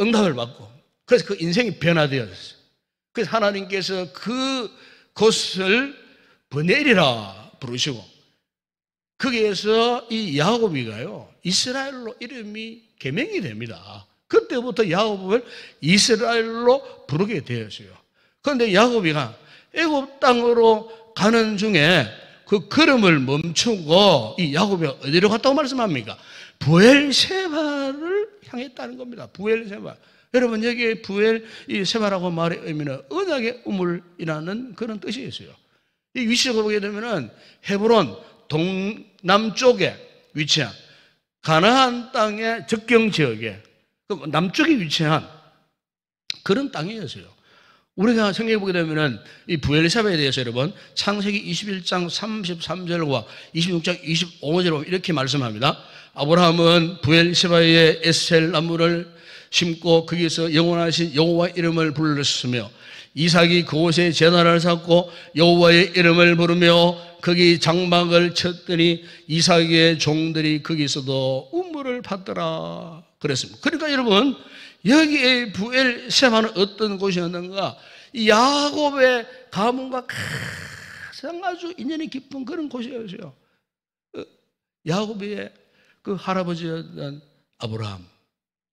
응답을 받고 그래서 그 인생이 변화되었어요. 그래서 하나님께서 그곳을 브넬이라 부르시고 거기에서 이 야곱이가요 이스라엘로 이름이 개명이 됩니다. 그때부터 야곱을 이스라엘로 부르게 되었어요. 그런데 야곱이가 애굽 땅으로 가는 중에 그 걸음을 멈추고 이 야곱이 어디로 갔다고 말씀합니까? 부엘세바를 향했다는 겁니다. 부엘세바. 여러분 여기에 부엘세바라고 말의 의미는 언약의 우물이라는 그런 뜻이 있어요. 이 위치를 보게 되면은 헤브론 동남쪽에 위치한 가나안 땅의 접경 지역에 남쪽에 위치한 그런 땅이었어요. 우리가 생각해 보게 되면은 이 부엘세바에 대해서 여러분 창세기 21장 33절과 26장 25절에 보면 이렇게 말씀합니다. 아브라함은 부엘세바에 에셀 나무를 심고 거기서 영원하신 여호와 이름을 불렀으며 이삭이 그곳에 제단을 쌓고 여호와의 이름을 부르며 거기 장막을 쳤더니 이삭의 종들이 거기서도 우물을 받더라 그랬습니다. 그러니까 여러분 여기에 부엘세바는 어떤 곳이었는가? 이 야곱의 가문과 가장 아주 인연이 깊은 그런 곳이었어요. 야곱의 그 할아버지였던 아브라함,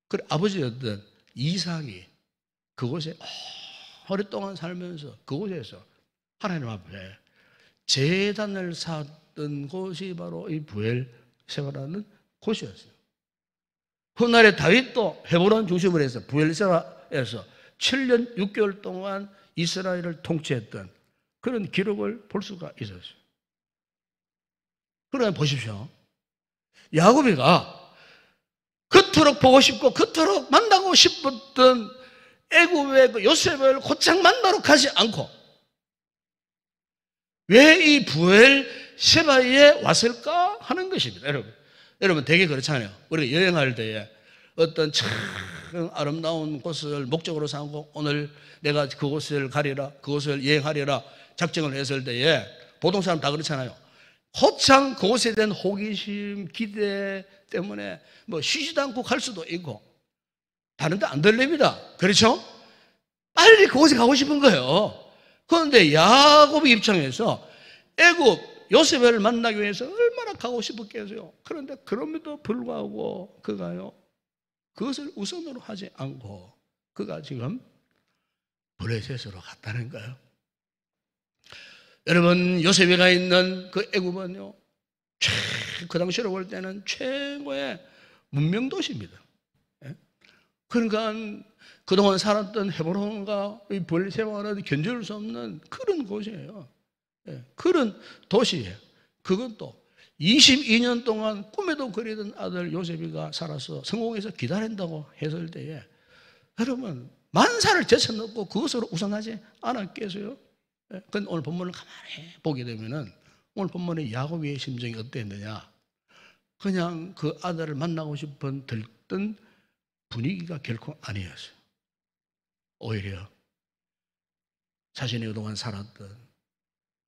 그 아버지였던 이삭이 그곳에 오랫동안 살면서 그곳에서 하나님 앞에 제단을 쌓았던 곳이 바로 이 부엘세바라는 곳이었어요. 훗날에 다윗도 헤브론 중심으로 해서 부엘세바에서 7년 6개월 동안 이스라엘을 통치했던 그런 기록을 볼 수가 있었어요. 그러면 보십시오. 야곱이가 그토록 보고 싶고 그토록 만나고 싶었던 애굽의 그 요셉을 곧장 만나러 가지 않고 왜 이 부엘세바에 왔을까 하는 것입니다. 여러분 되게 그렇잖아요. 우리가 여행할 때에 어떤 참 아름다운 곳을 목적으로 삼고 오늘 내가 그곳을 가리라 그곳을 여행하리라 작정을 했을 때에 보통 사람 다 그렇잖아요. 곧장 그곳에 대한 호기심 기대 때문에 뭐 쉬지도 않고 갈 수도 있고 다른 데 안 들립니다. 그렇죠? 빨리 그곳에 가고 싶은 거예요. 그런데 야곱의 입장에서 애굽 요셉을 만나기 위해서 얼마나 가고 싶었겠어요. 그런데 그럼에도 불구하고 그가요 그것을 우선으로 하지 않고 그가 지금 블레셋으로 갔다는 거예요. 여러분, 요셉이 가 있는 그 애굽은요, 그 당시로 볼 때는 최고의 문명 도시입니다. 그러니까 그동안 살았던 헤브론과 블레셋과는 견줄 수 없는 그런 곳이에요. 그런 도시예요. 그것도 22년 동안 꿈에도 그리던 아들 요셉이가 살아서 성공해서 기다린다고 했을 때에 여러분, 만사를 제쳐놓고 그것으로 우선하지 않았겠어요? 그런데 오늘 본문을 가만히 보게 되면은 오늘 본문의 야곱의 심정이 어땠느냐? 그냥 그 아들을 만나고 싶은 들뜬 분위기가 결코 아니었어요. 오히려 자신이 그동안 살았던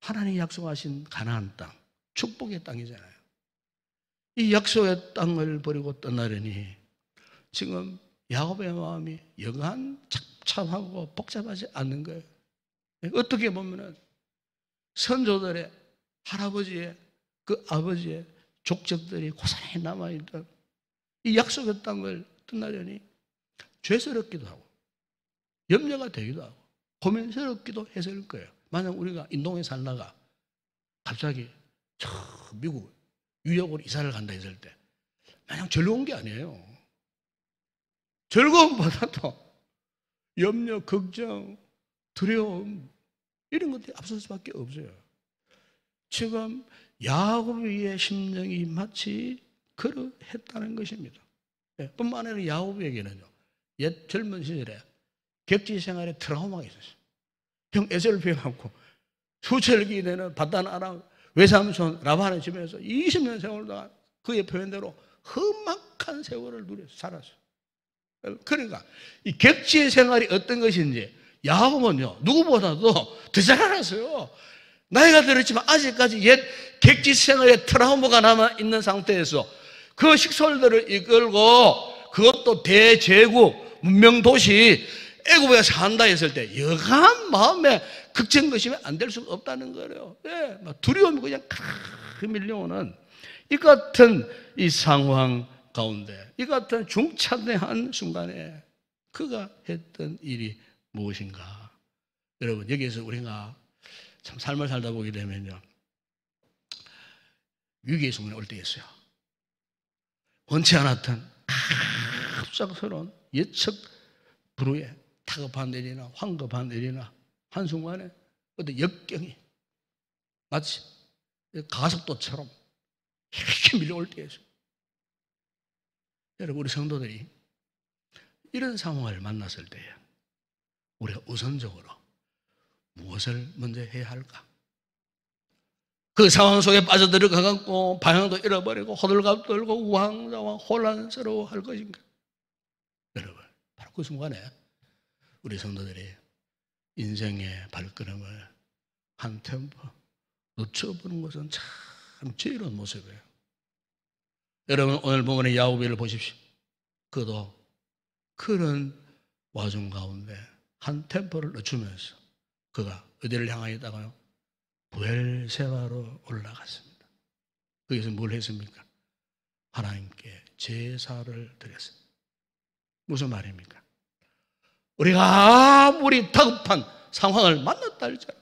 하나님이 약속하신 가나안 땅, 축복의 땅이잖아요. 이 약속의 땅을 버리고 떠나려니 지금 야곱의 마음이 여간 착잡하고 복잡하지 않는 거예요. 어떻게 보면은 선조들의 할아버지의 그 아버지의 족적들이 고스란히 남아있던 이 약속의 땅을 떠나려니 죄스럽기도 하고 염려가 되기도 하고 고민스럽기도 했을 거예요. 만약 우리가 인도에 살다가 갑자기 저 미국 뉴욕으로 이사를 간다 했을 때 마냥 즐거운 게 아니에요. 즐거움보다도 염려, 걱정, 두려움 이런 것들이 앞설 수밖에 없어요. 지금 야곱의 심정이 마치 그러했다는 것입니다. 뿐만 아니라 야곱에게는요, 옛 젊은 시절에 객지 생활에 트라우마가 있었어요. 형 에셀을 피해갖고 수철기 되는 바단 아람 외삼촌 라반의 집에서 20년 세월 동안 그의 표현대로 험악한 세월을 누려 살았어요. 그러니까 이 객지의 생활이 어떤 것인지 야곱은요 누구보다도 더 잘 알았어요. 나이가 들었지만 아직까지 옛 객지 생활의 트라우마가 남아있는 상태에서 그 식솔들을 이끌고 그것도 대제국 문명도시 애굽에 산다 했을 때 여간 마음에 걱정거심이 안 될 수가 없다는 거예요. 예, 막 두려움이 그냥 칵 밀려오는 이 같은 이 상황 가운데 이 같은 중차대한 순간에 그가 했던 일이 무엇인가? 여러분, 여기에서 우리가 참 삶을 살다 보게 되면요 위기의 순간이 올 때 있어요. 원치 않았던 갑작스러운 예측 불후의 다급한 일이나 황급한 일이나 한순간에 어떤 역경이 마치 가속도처럼 이렇게 밀려올 때에 여러분, 우리 성도들이 이런 상황을 만났을 때 우리가 우선적으로 무엇을 먼저 해야 할까? 그 상황 속에 빠져들어가고 방향도 잃어버리고 호들갑 떨고 우왕좌왕 혼란스러워 할 것인가? 여러분, 바로 그 순간에 우리 성도들이 인생의 발걸음을 한 템포 놓쳐보는 것은 참 지혜로운 모습이에요. 여러분, 오늘 본문의 야곱을 보십시오. 그도 그런 와중 가운데 한 템포를 늦추면서 그가 어디를 향하였다가요? 부엘세바로 올라갔습니다. 거기서 뭘 했습니까? 하나님께 제사를 드렸습니다. 무슨 말입니까? 우리가 아무리 다급한 상황을 만났다 할지라도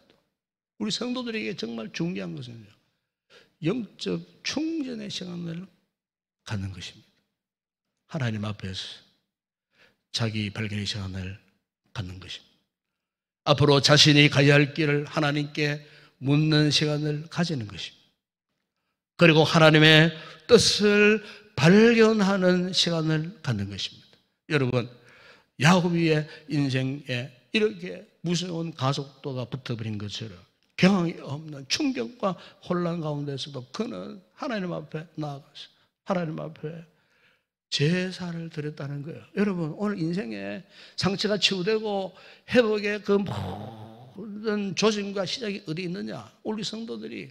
우리 성도들에게 정말 중요한 것은요, 영적 충전의 시간을 갖는 것입니다. 하나님 앞에서 자기 발견의 시간을 갖는 것입니다. 앞으로 자신이 가야 할 길을 하나님께 묻는 시간을 가지는 것입니다. 그리고 하나님의 뜻을 발견하는 시간을 갖는 것입니다. 여러분, 야곱의 인생에 이렇게 무서운 가속도가 붙어버린 것처럼 경황이 없는 충격과 혼란 가운데서도 그는 하나님 앞에 나아가서 하나님 앞에 제사를 드렸다는 거예요. 여러분, 오늘 인생에 상처가 치유되고 회복의 그 모든 조짐과 시작이 어디 있느냐? 우리 성도들이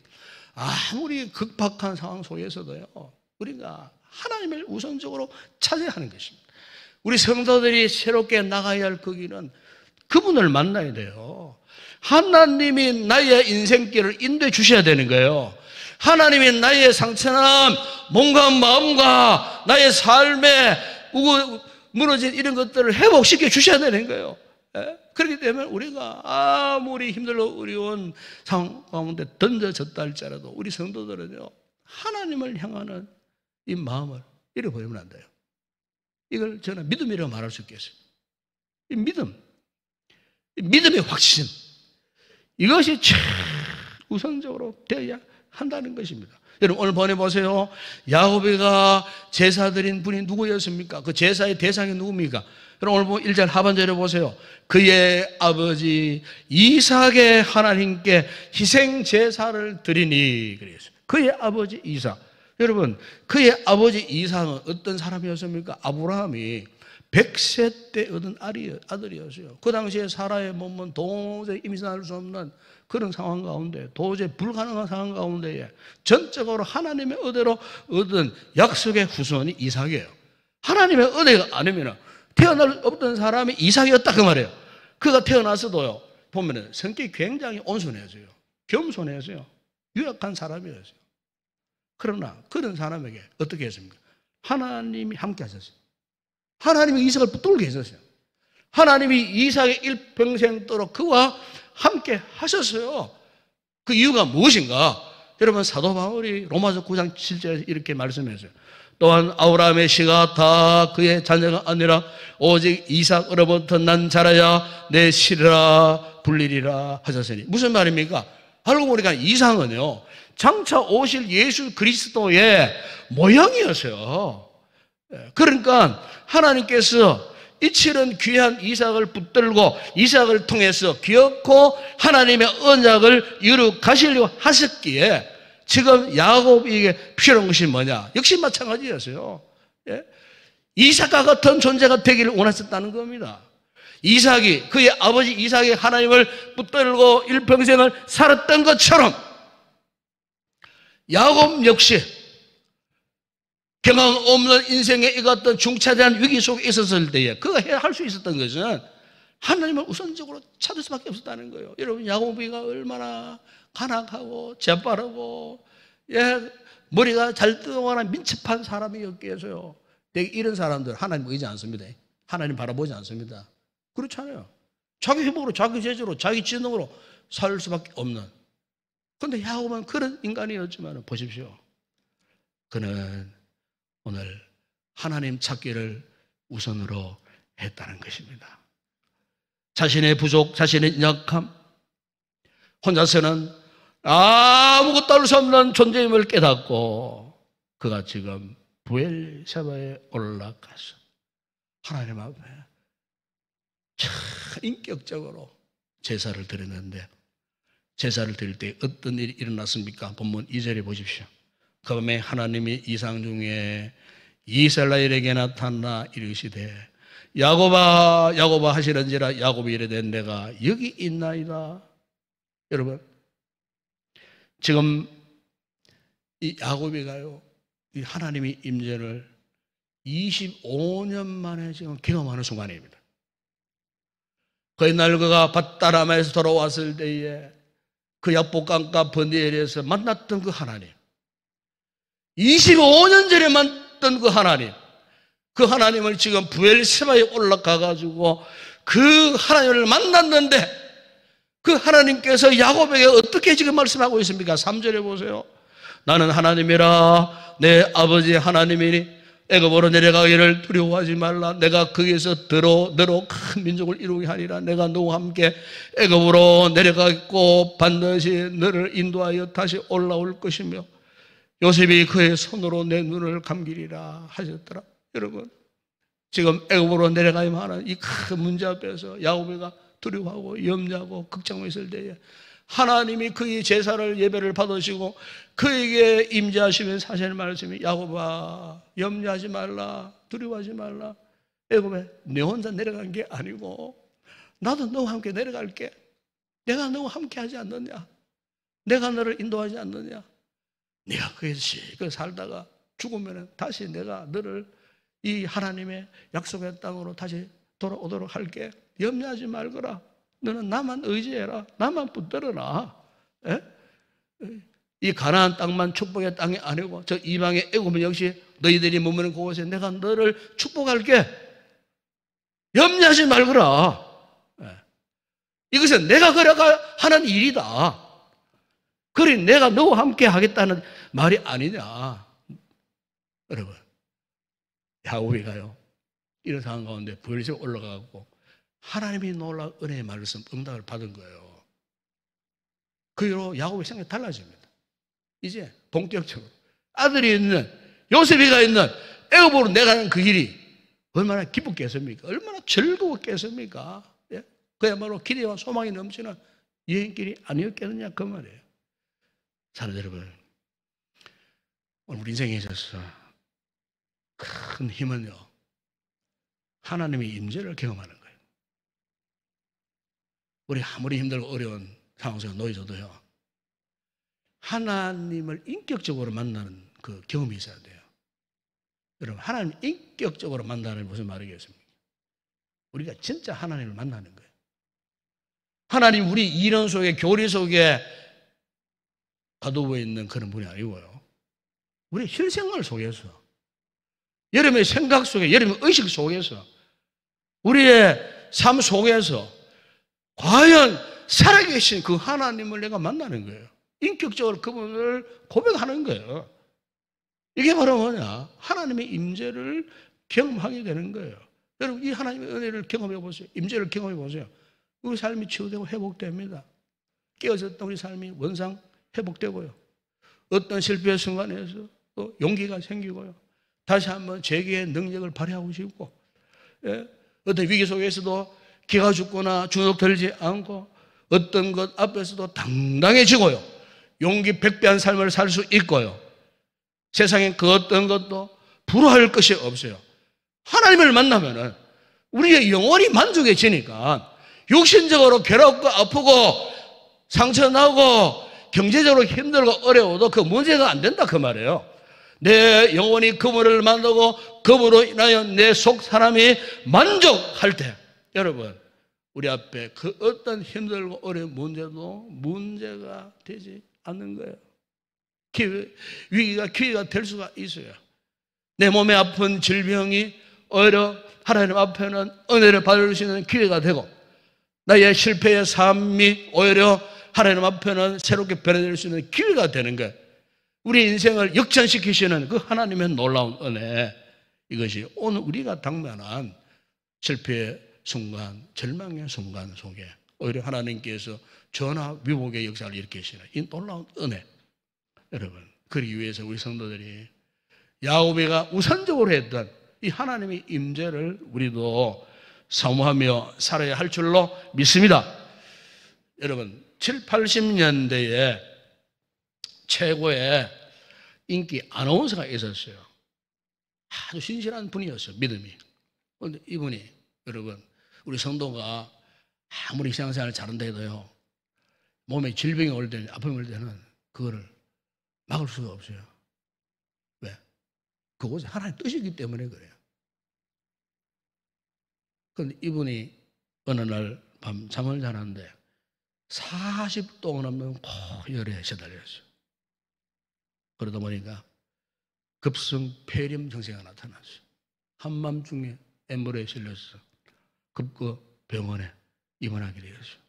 아무리 급박한 상황 속에서도요, 우리가 하나님을 우선적으로 찾아야 하는 것입니다. 우리 성도들이 새롭게 나가야 할 그 길은 그분을 만나야 돼요. 하나님이 나의 인생길을 인도해 주셔야 되는 거예요. 하나님이 나의 상처나 몸과 마음과 나의 삶의 무너진 이런 것들을 회복시켜 주셔야 되는 거예요. 예? 그렇기 때문에 우리가 아무리 힘들고 어려운 상황 가운데 던져졌다 할지라도 우리 성도들은요, 하나님을 향하는 이 마음을 잃어버리면 안 돼요. 이걸 저는 믿음이라고 말할 수 있겠어요. 이 믿음, 이 믿음의 확신, 이것이 우선적으로 되어야 한다는 것입니다. 여러분 오늘 보내보세요. 야곱이가 제사 드린 분이 누구였습니까? 그 제사의 대상이 누굽니까? 여러분 오늘 1절 하반절에 보세요. 그의 아버지 이삭의 하나님께 희생 제사를 드리니 그랬어요. 그의 아버지 이삭. 여러분 그의 아버지 이삭은 어떤 사람이었습니까? 아브라함이 100세 때 얻은 아들이었어요. 그 당시에 사라의 몸은 도저히 임신할 수 없는 그런 상황 가운데, 도저히 불가능한 상황 가운데에 전적으로 하나님의 은혜로 얻은 약속의 후손이 이삭이에요. 하나님의 은혜가 아니면 태어날 없던 사람이 이삭이었다 그 말이에요. 그가 태어났어도요, 보면은 성격이 굉장히 온순해져요. 겸손해져요. 유약한 사람이었어요. 그러나 그런 사람에게 어떻게 했습니까? 하나님이 함께 하셨어요. 하나님이 이삭을 붙들게 했었어요. 하나님이 이삭의 일평생도록 그와 함께 하셨어요. 그 이유가 무엇인가? 여러분 사도 바울이 로마서 9장 7절에 이렇게 말씀했어요. 또한 아브라함의 씨가 다 그의 자녀가 아니라 오직 이삭으로부터 난 자라야 내 씨라 불리리라 하셨으니. 무슨 말입니까? 알고 보니까 이삭은요, 장차 오실 예수 그리스도의 모양이었어요. 그러니까 하나님께서 이치는 귀한 이삭을 붙들고 이삭을 통해서 기어코 하나님의 언약을 이루가시려고 하셨기에 지금 야곱에게 필요한 것이 뭐냐? 역시 마찬가지였어요. 예? 이삭과 같은 존재가 되기를 원하셨다는 겁니다. 이삭이 그의 아버지 이삭이 하나님을 붙들고 일평생을 살았던 것처럼 야곱 역시 경험 없는 인생의 이 같은 중차대한 위기 속에 있었을 때에 그가 할 수 있었던 것은 하나님을 우선적으로 찾을 수밖에 없었다는 거예요. 여러분 야곱이가 얼마나 간악하고 재빠르고 머리가 잘 뜨거나 민첩한 사람이었겠어요. 되게 이런 사람들 하나님 보이지 않습니다. 하나님 바라보지 않습니다. 그렇잖아요. 자기 힘으로 자기 재주로 자기 지능으로 살 수밖에 없는. 그런데 야곱은 그런 인간이었지만 보십시오. 그는 오늘 하나님 찾기를 우선으로 했다는 것입니다. 자신의 부족, 자신의 약함, 혼자서는 아무것도 할 수 없는 존재임을 깨닫고 그가 지금 브엘세바에 올라가서 하나님 앞에 참 인격적으로 제사를 드렸는데 제사를 드릴 때 어떤 일이 일어났습니까? 본문 2절에 보십시오. 그 밤에 하나님이 이상 중에 이스라엘에게 나타나 이르시되 야곱아 야곱아 하시는지라 야곱이 이르되 내가 여기 있나이다. 여러분 지금 이 야곱이가요 이 하나님의 임재를 25년 만에 지금 경험하는 순간입니다. 그 옛날 그가 밧다람에서 돌아왔을 때에 그 약복강가 버니엘에서 만났던 그 하나님, 25년 전에 만났던 그 하나님, 그 하나님을 지금 브엘세바에 올라가가지고 그 하나님을 만났는데 그 하나님께서 야곱에게 어떻게 지금 말씀하고 있습니까? 3절에 보세요. 나는 하나님이라 내 아버지 하나님이니 애굽으로 내려가기를 두려워하지 말라. 내가 거기에서 너로 큰 민족을 이루게 하리라. 내가 너와 함께 애굽으로 내려가고 반드시 너를 인도하여 다시 올라올 것이며 요셉이 그의 손으로 내 눈을 감기리라 하셨더라. 여러분 지금 애굽으로 내려가야만 하는 이 큰 문제 앞에서 야곱이가 두려워하고 염려하고 걱정하고 있을 때에 하나님이 그의 제사를 예배를 받으시고 그에게 임재하시면 사실 말씀이 야곱아 염려하지 말라 두려워하지 말라. 애굽에 내 혼자 내려간 게 아니고 나도 너와 함께 내려갈게. 내가 너와 함께 하지 않느냐. 내가 너를 인도하지 않느냐. 네가 거기서 실컷 살다가 죽으면 다시 내가 너를 이 하나님의 약속의 땅으로 다시 돌아오도록 할게. 염려하지 말거라. 너는 나만 의지해라. 나만 붙들어라. 이 가나안 땅만 축복의 땅이 아니고 저 이방의 애굽은 역시 너희들이 머무는 곳에 내가 너를 축복할게. 염려하지 말거라. 이것은 내가 그래가 하는 일이다. 그래 내가 너와 함께 하겠다는 말이 아니냐. 여러분, 야곱이가요 이런 상황 가운데 부엘세가 올라가고 하나님이 놀라운 은혜의 말씀 응답을 받은 거예요. 그 이후로 야곱의 생각이 달라집니다. 이제 본격적으로 아들이 있는 요셉이가 있는 애굽으로 내가는 그 길이 얼마나 기쁘겠습니까? 얼마나 즐거웠겠습니까? 예? 그야말로 기대와 소망이 넘치는 여행길이 아니었겠느냐 그 말이에요. 사랑하는 여러분, 오늘 우리 인생에 있어서 큰 힘은요 하나님의 임재를 경험하는 거예요. 우리 아무리 힘들고 어려운 상황 속에 놓여져도요 하나님을 인격적으로 만나는 그 경험이 있어야 돼요. 여러분, 하나님 인격적으로 만나는 무슨 말이겠습니까? 우리가 진짜 하나님을 만나는 거예요. 하나님 우리 이론 속에 교리 속에 가두어 있는 그런 분이 아니고요 우리 실생활 속에서 여러분의 생각 속에 여러분의 의식 속에서 우리의 삶 속에서 과연 살아계신 그 하나님을 내가 만나는 거예요. 인격적으로 그분을 고백하는 거예요. 이게 바로 뭐냐? 하나님의 임재를 경험하게 되는 거예요. 여러분 이 하나님의 은혜를 경험해 보세요. 임재를 경험해 보세요. 우리 삶이 치유되고 회복됩니다. 깨어졌던 우리 삶이 원상 회복되고요. 어떤 실패의 순간에서 또 용기가 생기고요. 다시 한번 재기의 능력을 발휘하고 싶고 예? 어떤 위기 속에서도 기가 죽거나 주눅들지 않고 어떤 것 앞에서도 당당해지고요. 용기 백배한 삶을 살 수 있고요. 세상엔 그 어떤 것도 불화할 것이 없어요. 하나님을 만나면은 우리의 영혼이 만족해지니까 육신적으로 괴롭고 아프고 상처나고 경제적으로 힘들고 어려워도 그 문제가 안 된다 그 말이에요. 내 영혼이 그분을 만나고 그분으로 인하여 내 속 사람이 만족할 때 여러분 우리 앞에 그 어떤 힘들고 어려운 문제도 문제가 되지 않는 거예요. 위기가 기회가 될 수가 있어요. 내 몸에 아픈 질병이 오히려 하나님 앞에는 은혜를 받을 수 있는 기회가 되고 나의 실패의 삶이 오히려 하나님 앞에는 새롭게 변화될 수 있는 기회가 되는 거예요. 우리 인생을 역전시키시는 그 하나님의 놀라운 은혜, 이것이 오늘 우리가 당면한 실패의 순간, 절망의 순간 속에 오히려 하나님께서 전화 위복의 역사를 일으키시는 이 놀라운 은혜. 여러분, 그러기 위해서 우리 성도들이 야곱이가 우선적으로 했던 이 하나님의 임재를 우리도 사모하며 살아야 할 줄로 믿습니다. 여러분, 7, 80년대에 최고의 인기 아나운서가 있었어요. 아주 신실한 분이었어요. 믿음이. 그런데 이분이 여러분 우리 성도가 아무리 신앙생활을 잘한다 해도요 몸에 질병이 올 때는 아픔이 올 때는 그거를 막을 수가 없어요. 왜? 그것이 하나님의 뜻이기 때문에 그래요. 그런데 이분이 어느 날 밤 잠을 자는데 40도 넘는 고열에 시달렸어요. 그러다 보니까 급성 폐렴 증세가 나타났어요. 한밤중에 앰뷸런스에 실려서 급거 병원에 입원하게 되었어요.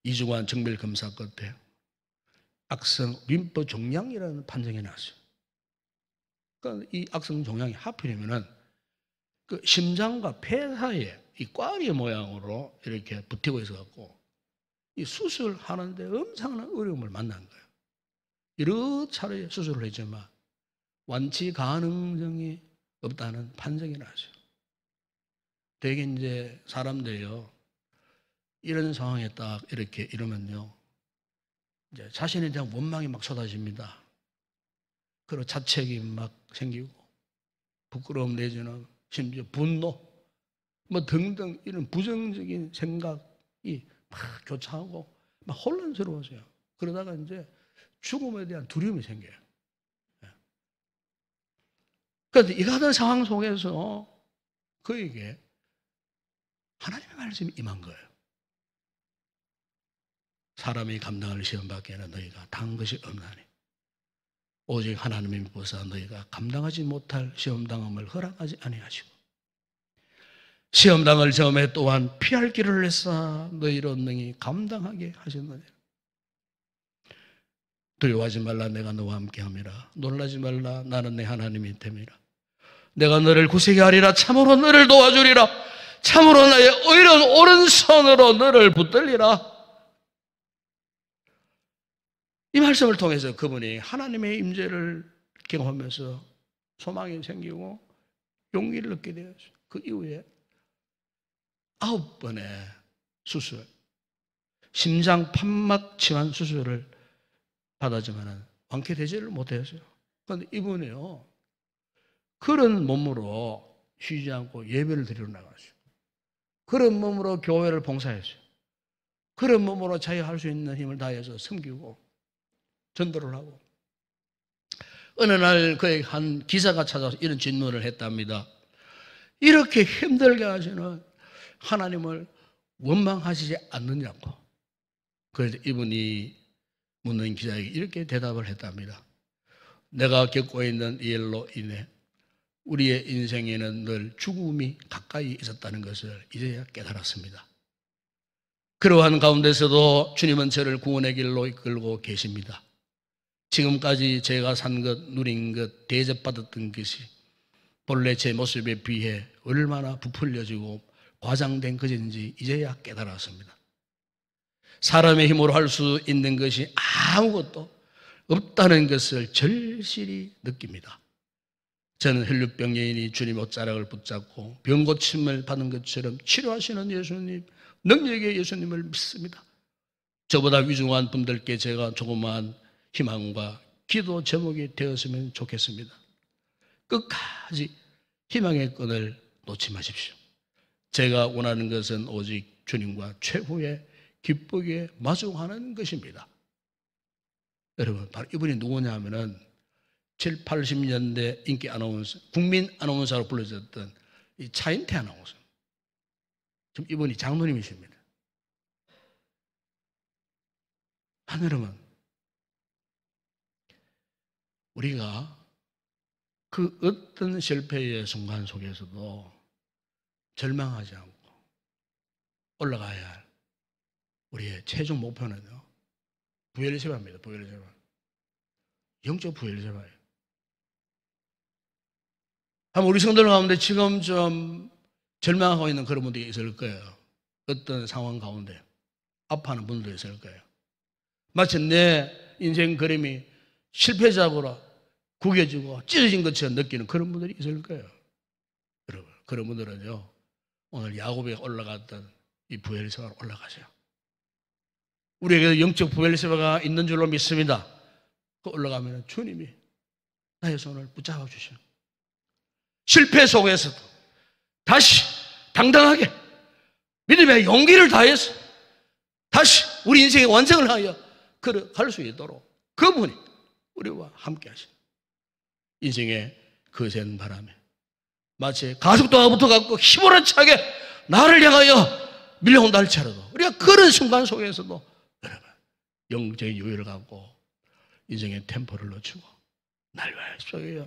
2주간 정밀 검사 끝에 악성 림프 종양이라는 판정이 났어요. 그러니까 이 악성 종양이 하필이면은 그 심장과 폐 사이에 이 꽈리 모양으로 이렇게 붙이고 있어 갖고 이 수술하는데 엄청난 어려움을 만난 거예요. 여러 차례 수술을 했지만 완치 가능성이 없다는 판정이 나죠. 되게 이제 사람들이요 이런 상황에 딱 이렇게 이러면요 이제 자신에 대한 원망이 막 쏟아집니다. 그리고 자책이 막 생기고 부끄러움 내지는 심지어 분노 뭐 등등 이런 부정적인 생각이 막 교차하고 막 혼란스러워져요. 그러다가 이제 죽음에 대한 두려움이 생겨요. 그런데 이 같은 상황 속에서 그에게 하나님의 말씀이 임한 거예요. 사람이 감당할 시험 밖에는 너희가 당한 것이 없나니 오직 하나님의 믿고서 너희가 감당하지 못할 시험 당함을 허락하지 아니하시고 시험당을 점에 또한 피할 길을 내사 너희로 능히 감당하게 하셨느니라. 두려워하지 말라, 내가 너와 함께함이라. 놀라지 말라, 나는 내 하나님이 됨이라. 내가 너를 구세게 하리라. 참으로 너를 도와주리라. 참으로 나의 의로운 오른손으로 너를 붙들리라. 이 말씀을 통해서 그분이 하나님의 임재를 경험하면서 소망이 생기고 용기를 얻게 되었어요. 그 이후에 9번의 수술, 심장 판막 치환 수술을 받았지만 완쾌되지를 못했어요. 그런데 이분이요, 그런 몸으로 쉬지 않고 예배를 드리러 나갔어요. 그런 몸으로 교회를 봉사했어요. 그런 몸으로 자기가 할 수 있는 힘을 다해서 섬기고 전도를 하고, 어느 날 그에게 한 기사가 찾아와서 이런 질문을 했답니다. 이렇게 힘들게 하시는 하나님을 원망하시지 않느냐고. 그래서 이분이 묻는 기자에게 이렇게 대답을 했답니다. 내가 겪고 있는 이 일로 인해 우리의 인생에는 늘 죽음이 가까이 있었다는 것을 이제야 깨달았습니다. 그러한 가운데서도 주님은 저를 구원의 길로 이끌고 계십니다. 지금까지 제가 산 것, 누린 것, 대접받았던 것이 본래 제 모습에 비해 얼마나 부풀려지고 과장된 것인지 이제야 깨달았습니다. 사람의 힘으로 할 수 있는 것이 아무것도 없다는 것을 절실히 느낍니다. 저는 혈류병 여인이 주님 옷자락을 붙잡고 병 고침을 받은 것처럼 치료하시는 예수님, 능력의 예수님을 믿습니다. 저보다 위중한 분들께 제가 조그마한 희망과 기도 제목이 되었으면 좋겠습니다. 끝까지 희망의 끈을 놓지 마십시오. 제가 원하는 것은 오직 주님과 최후의 기쁘게 마주하는 것입니다. 여러분, 바로 이분이 누구냐 하면은 7, 80년대 인기 아나운서, 국민 아나운서로 불려졌던 이 차인태 아나운서. 지금 이분이 장로님이십니다. 여러분, 우리가 그 어떤 실패의 순간 속에서도 절망하지 않고 올라가야 할 우리의 최종 목표는요, 부엘세바입니다. 부엘세바. 영적 부엘세바예요. 아마 우리 성도들 가운데 지금 좀 절망하고 있는 그런 분들이 있을 거예요. 어떤 상황 가운데 아파하는 분들도 있을 거예요. 마치 내 인생 그림이 실패작으로 구겨지고 찢어진 것처럼 느끼는 그런 분들이 있을 거예요. 여러분, 그런 분들은요, 오늘 야곱에 올라갔던 이 부엘세바로 올라가세요. 우리에게 영적 부엘세바가 있는 줄로 믿습니다. 그 올라가면 주님이 나의 손을 붙잡아 주시는, 실패 속에서도 다시 당당하게 믿음의 용기를 다해서 다시 우리 인생의 완성을 하여 걸어갈 수 있도록 그분이 우리와 함께 하시는, 인생의 거센 바람에 마치 가속도가 붙어갖고 휘몰아차게 나를 향하여 밀려온다 할지라도 우리가 그런 순간 속에서도 여러분, 영적인 여유를 갖고 인생의 템포를 놓치고 날발 속에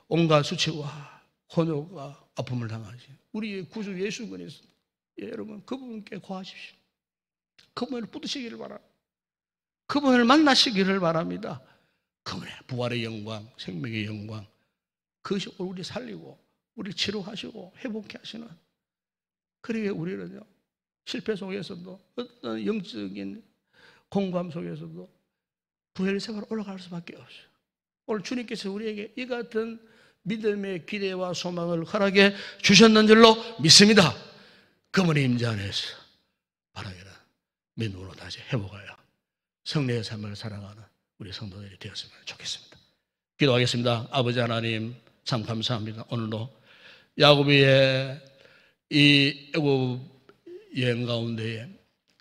온갖 수치와 혼욕과 아픔을 당하신 우리의 구주 예수 그리스도, 여러분, 그분께 구하십시오. 그분을 붙드시기를 바랍니다. 그분을 만나시기를 바랍니다. 그분의 부활의 영광, 생명의 영광, 그것이 우리 살리고 우리 치료하시고 회복케 하시는, 그러게 우리는요, 실패 속에서도 어떤 영적인 공감 속에서도 부엘세바로 올라갈 수밖에 없어요. 오늘 주님께서 우리에게 이 같은 믿음의 기대와 소망을 허락해 주셨는 줄로 믿습니다. 그분의 임재 안에서 바라기는 믿음으로 다시 회복하여 성례의 삶을 살아가는 우리 성도들이 되었으면 좋겠습니다. 기도하겠습니다. 아버지 하나님, 참 감사합니다. 오늘도 야곱의 이 애굽 여행 가운데에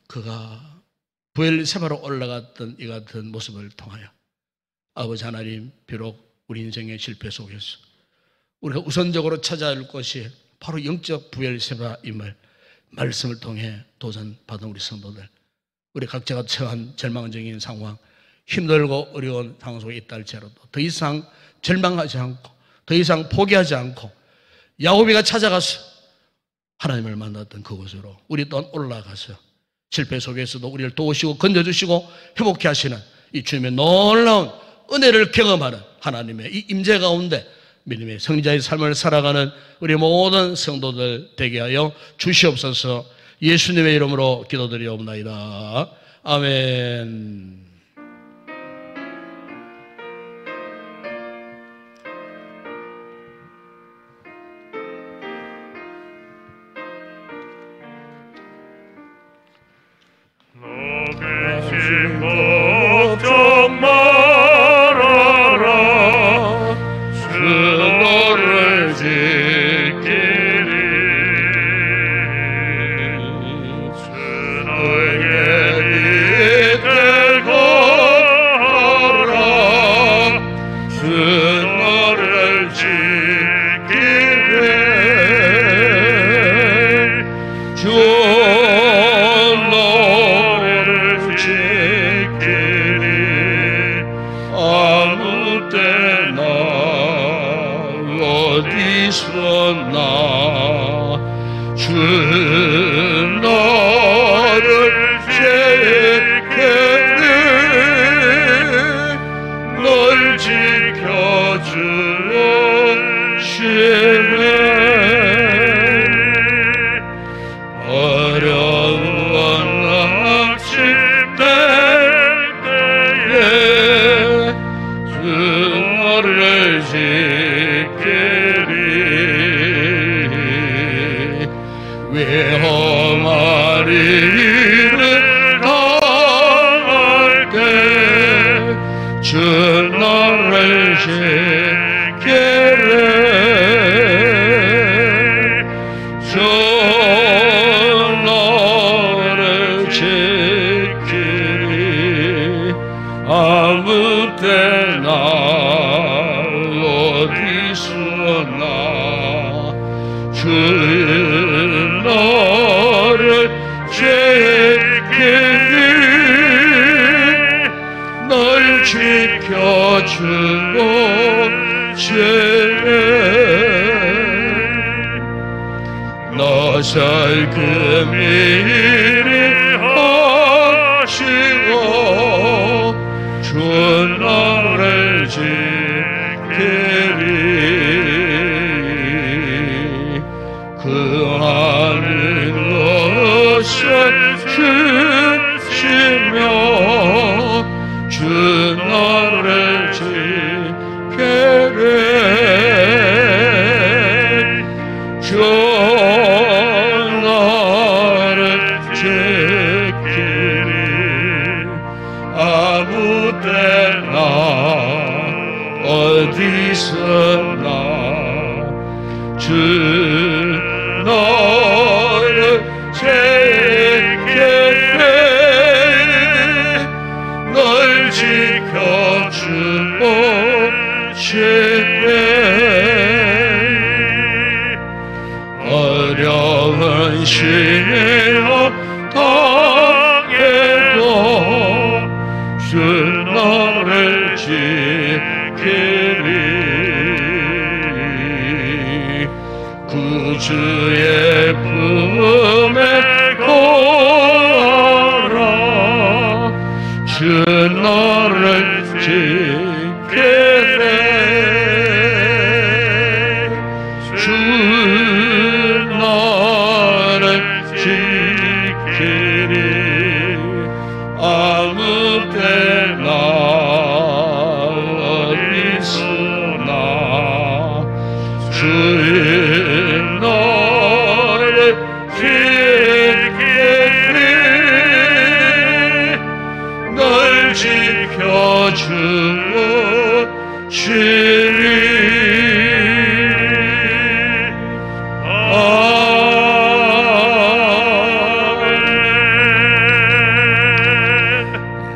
그가 부엘세바로 올라갔던 이 같은 모습을 통하여 아버지 하나님, 비록 우리 인생의 실패 속에서 우리가 우선적으로 찾아야 할 것이 바로 영적 부엘세바임을 말씀을 통해 도전받은 우리 성도들, 우리 각자가 처한 절망적인 상황, 힘들고 어려운 상황 속에 있다 할지라도 더 이상 절망하지 않고 더 이상 포기하지 않고 야곱이가 찾아가서 하나님을 만났던 그곳으로 우리 또한 올라가서 실패 속에서도 우리를 도우시고 건져주시고 회복케 하시는 이 주님의 놀라운 은혜를 경험하는 하나님의 이 임재 가운데 믿음의 성자의 삶을 살아가는 우리 모든 성도들 되게 하여 주시옵소서. 예수님의 이름으로 기도드리옵나이다. 아멘. 걱정 말아라. 주 너를 지키리. 주 너에게 이끌 거라. 주 너를 지키리. 주 주 너를 지키리. 널 지켜주시네. 어려운 낚시 때에 주 너를 지키리. 위험한 일을 당할 때 주 너를 지키리. 주 너를 지키리. 아무 때나 어디서나 주 너를 지키리. 널 지켜주고 지내. 너 살금일이 하시고 주 너를 지키리. 그 하는 것을 주시며 주 너를 지키리. 주 너를 지키리. 아무 때나 어디서나 주 너를 지키리. 널 지켜주고 싶네. 어려운 시련 당해도 주 너를 지키리. 구주의 품에 거하라. 주 너를 지키리. 주 너를 지키리. 아무 때나 어디서나 주 너를 지키리. 널 지켜주고 싶니.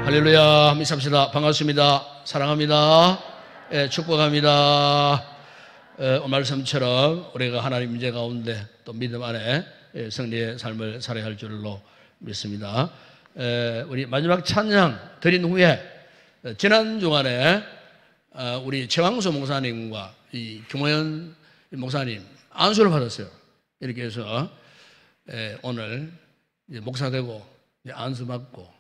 할렐루야. 인사합시다. 반갑습니다. 사랑합니다. 축복합니다. 오늘 말씀처럼 우리가 하나님 임재 가운데 또 믿음 안에 승리의 삶을 살아야 할 줄로 믿습니다. 우리 마지막 찬양 드린 후에 지난 주간에 우리 최왕수 목사님과 이 김호연 목사님 안수를 받았어요. 이렇게 해서 오늘 이제 목사 되고 이제 안수 받고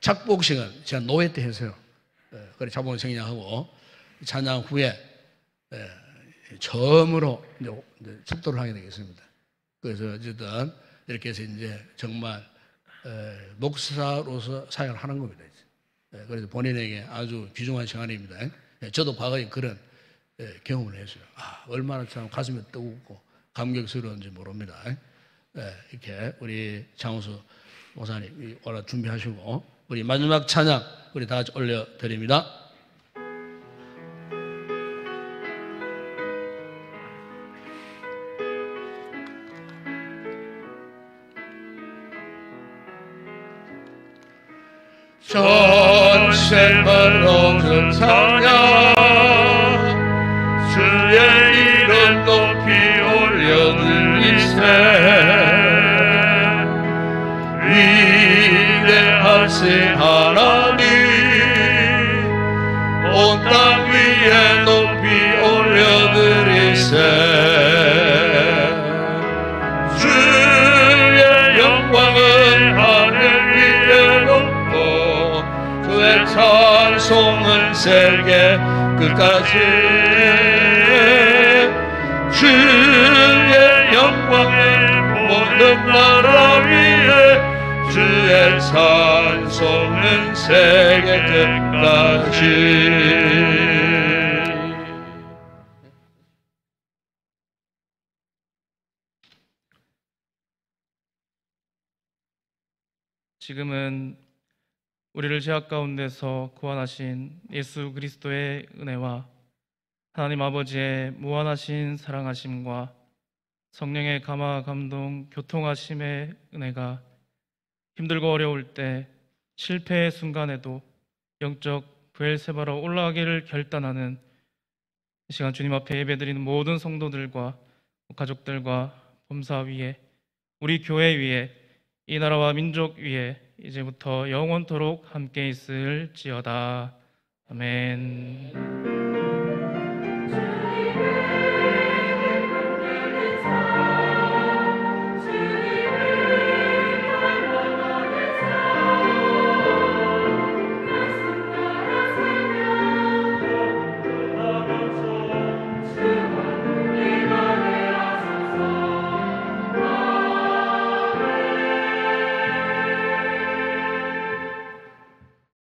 착복식은 제가 노회 때 했어요. 그래 착복 생략하고 찬양 후에 처음으로 이제 축도를 하게 되겠습니다. 그래서 어쨌든 이렇게 해서 이제 정말 목사로서 사역을 하는 겁니다. 그래서 본인에게 아주 귀중한 시간입니다. 저도 과거에 그런 경험을 했어요. 얼마나 참 가슴이 뜨겁고 감격스러운지 모릅니다. 이렇게 우리 장우수 목사님 오늘 준비하시고 우리 마지막 찬양 우리 다 같이 올려드립니다. 전생을 찬양 주의 이름 높이 올려드리세 위대하신 하나님 온 땅 위에 높이 올려드리세 주의 영광을 하늘 위에 높고 주의 찬송은 세계 끝까지 주의 영광을 모든 나라 위에 주의 찬송은 세계 끝까지. 지금은 우리를 죄악 가운데서 구원하신 예수 그리스도의 은혜와 하나님 아버지의 무한하신 사랑하심과 성령의 감화 감동 교통하심의 은혜가 힘들고 어려울 때 실패의 순간에도 영적 브엘세바로 올라가기를 결단하는 이 시간 주님 앞에 예배드리는 모든 성도들과 가족들과 범사 위에 우리 교회 위에 이 나라와 민족 위에 이제부터 영원토록 함께 있을지어다. 아멘.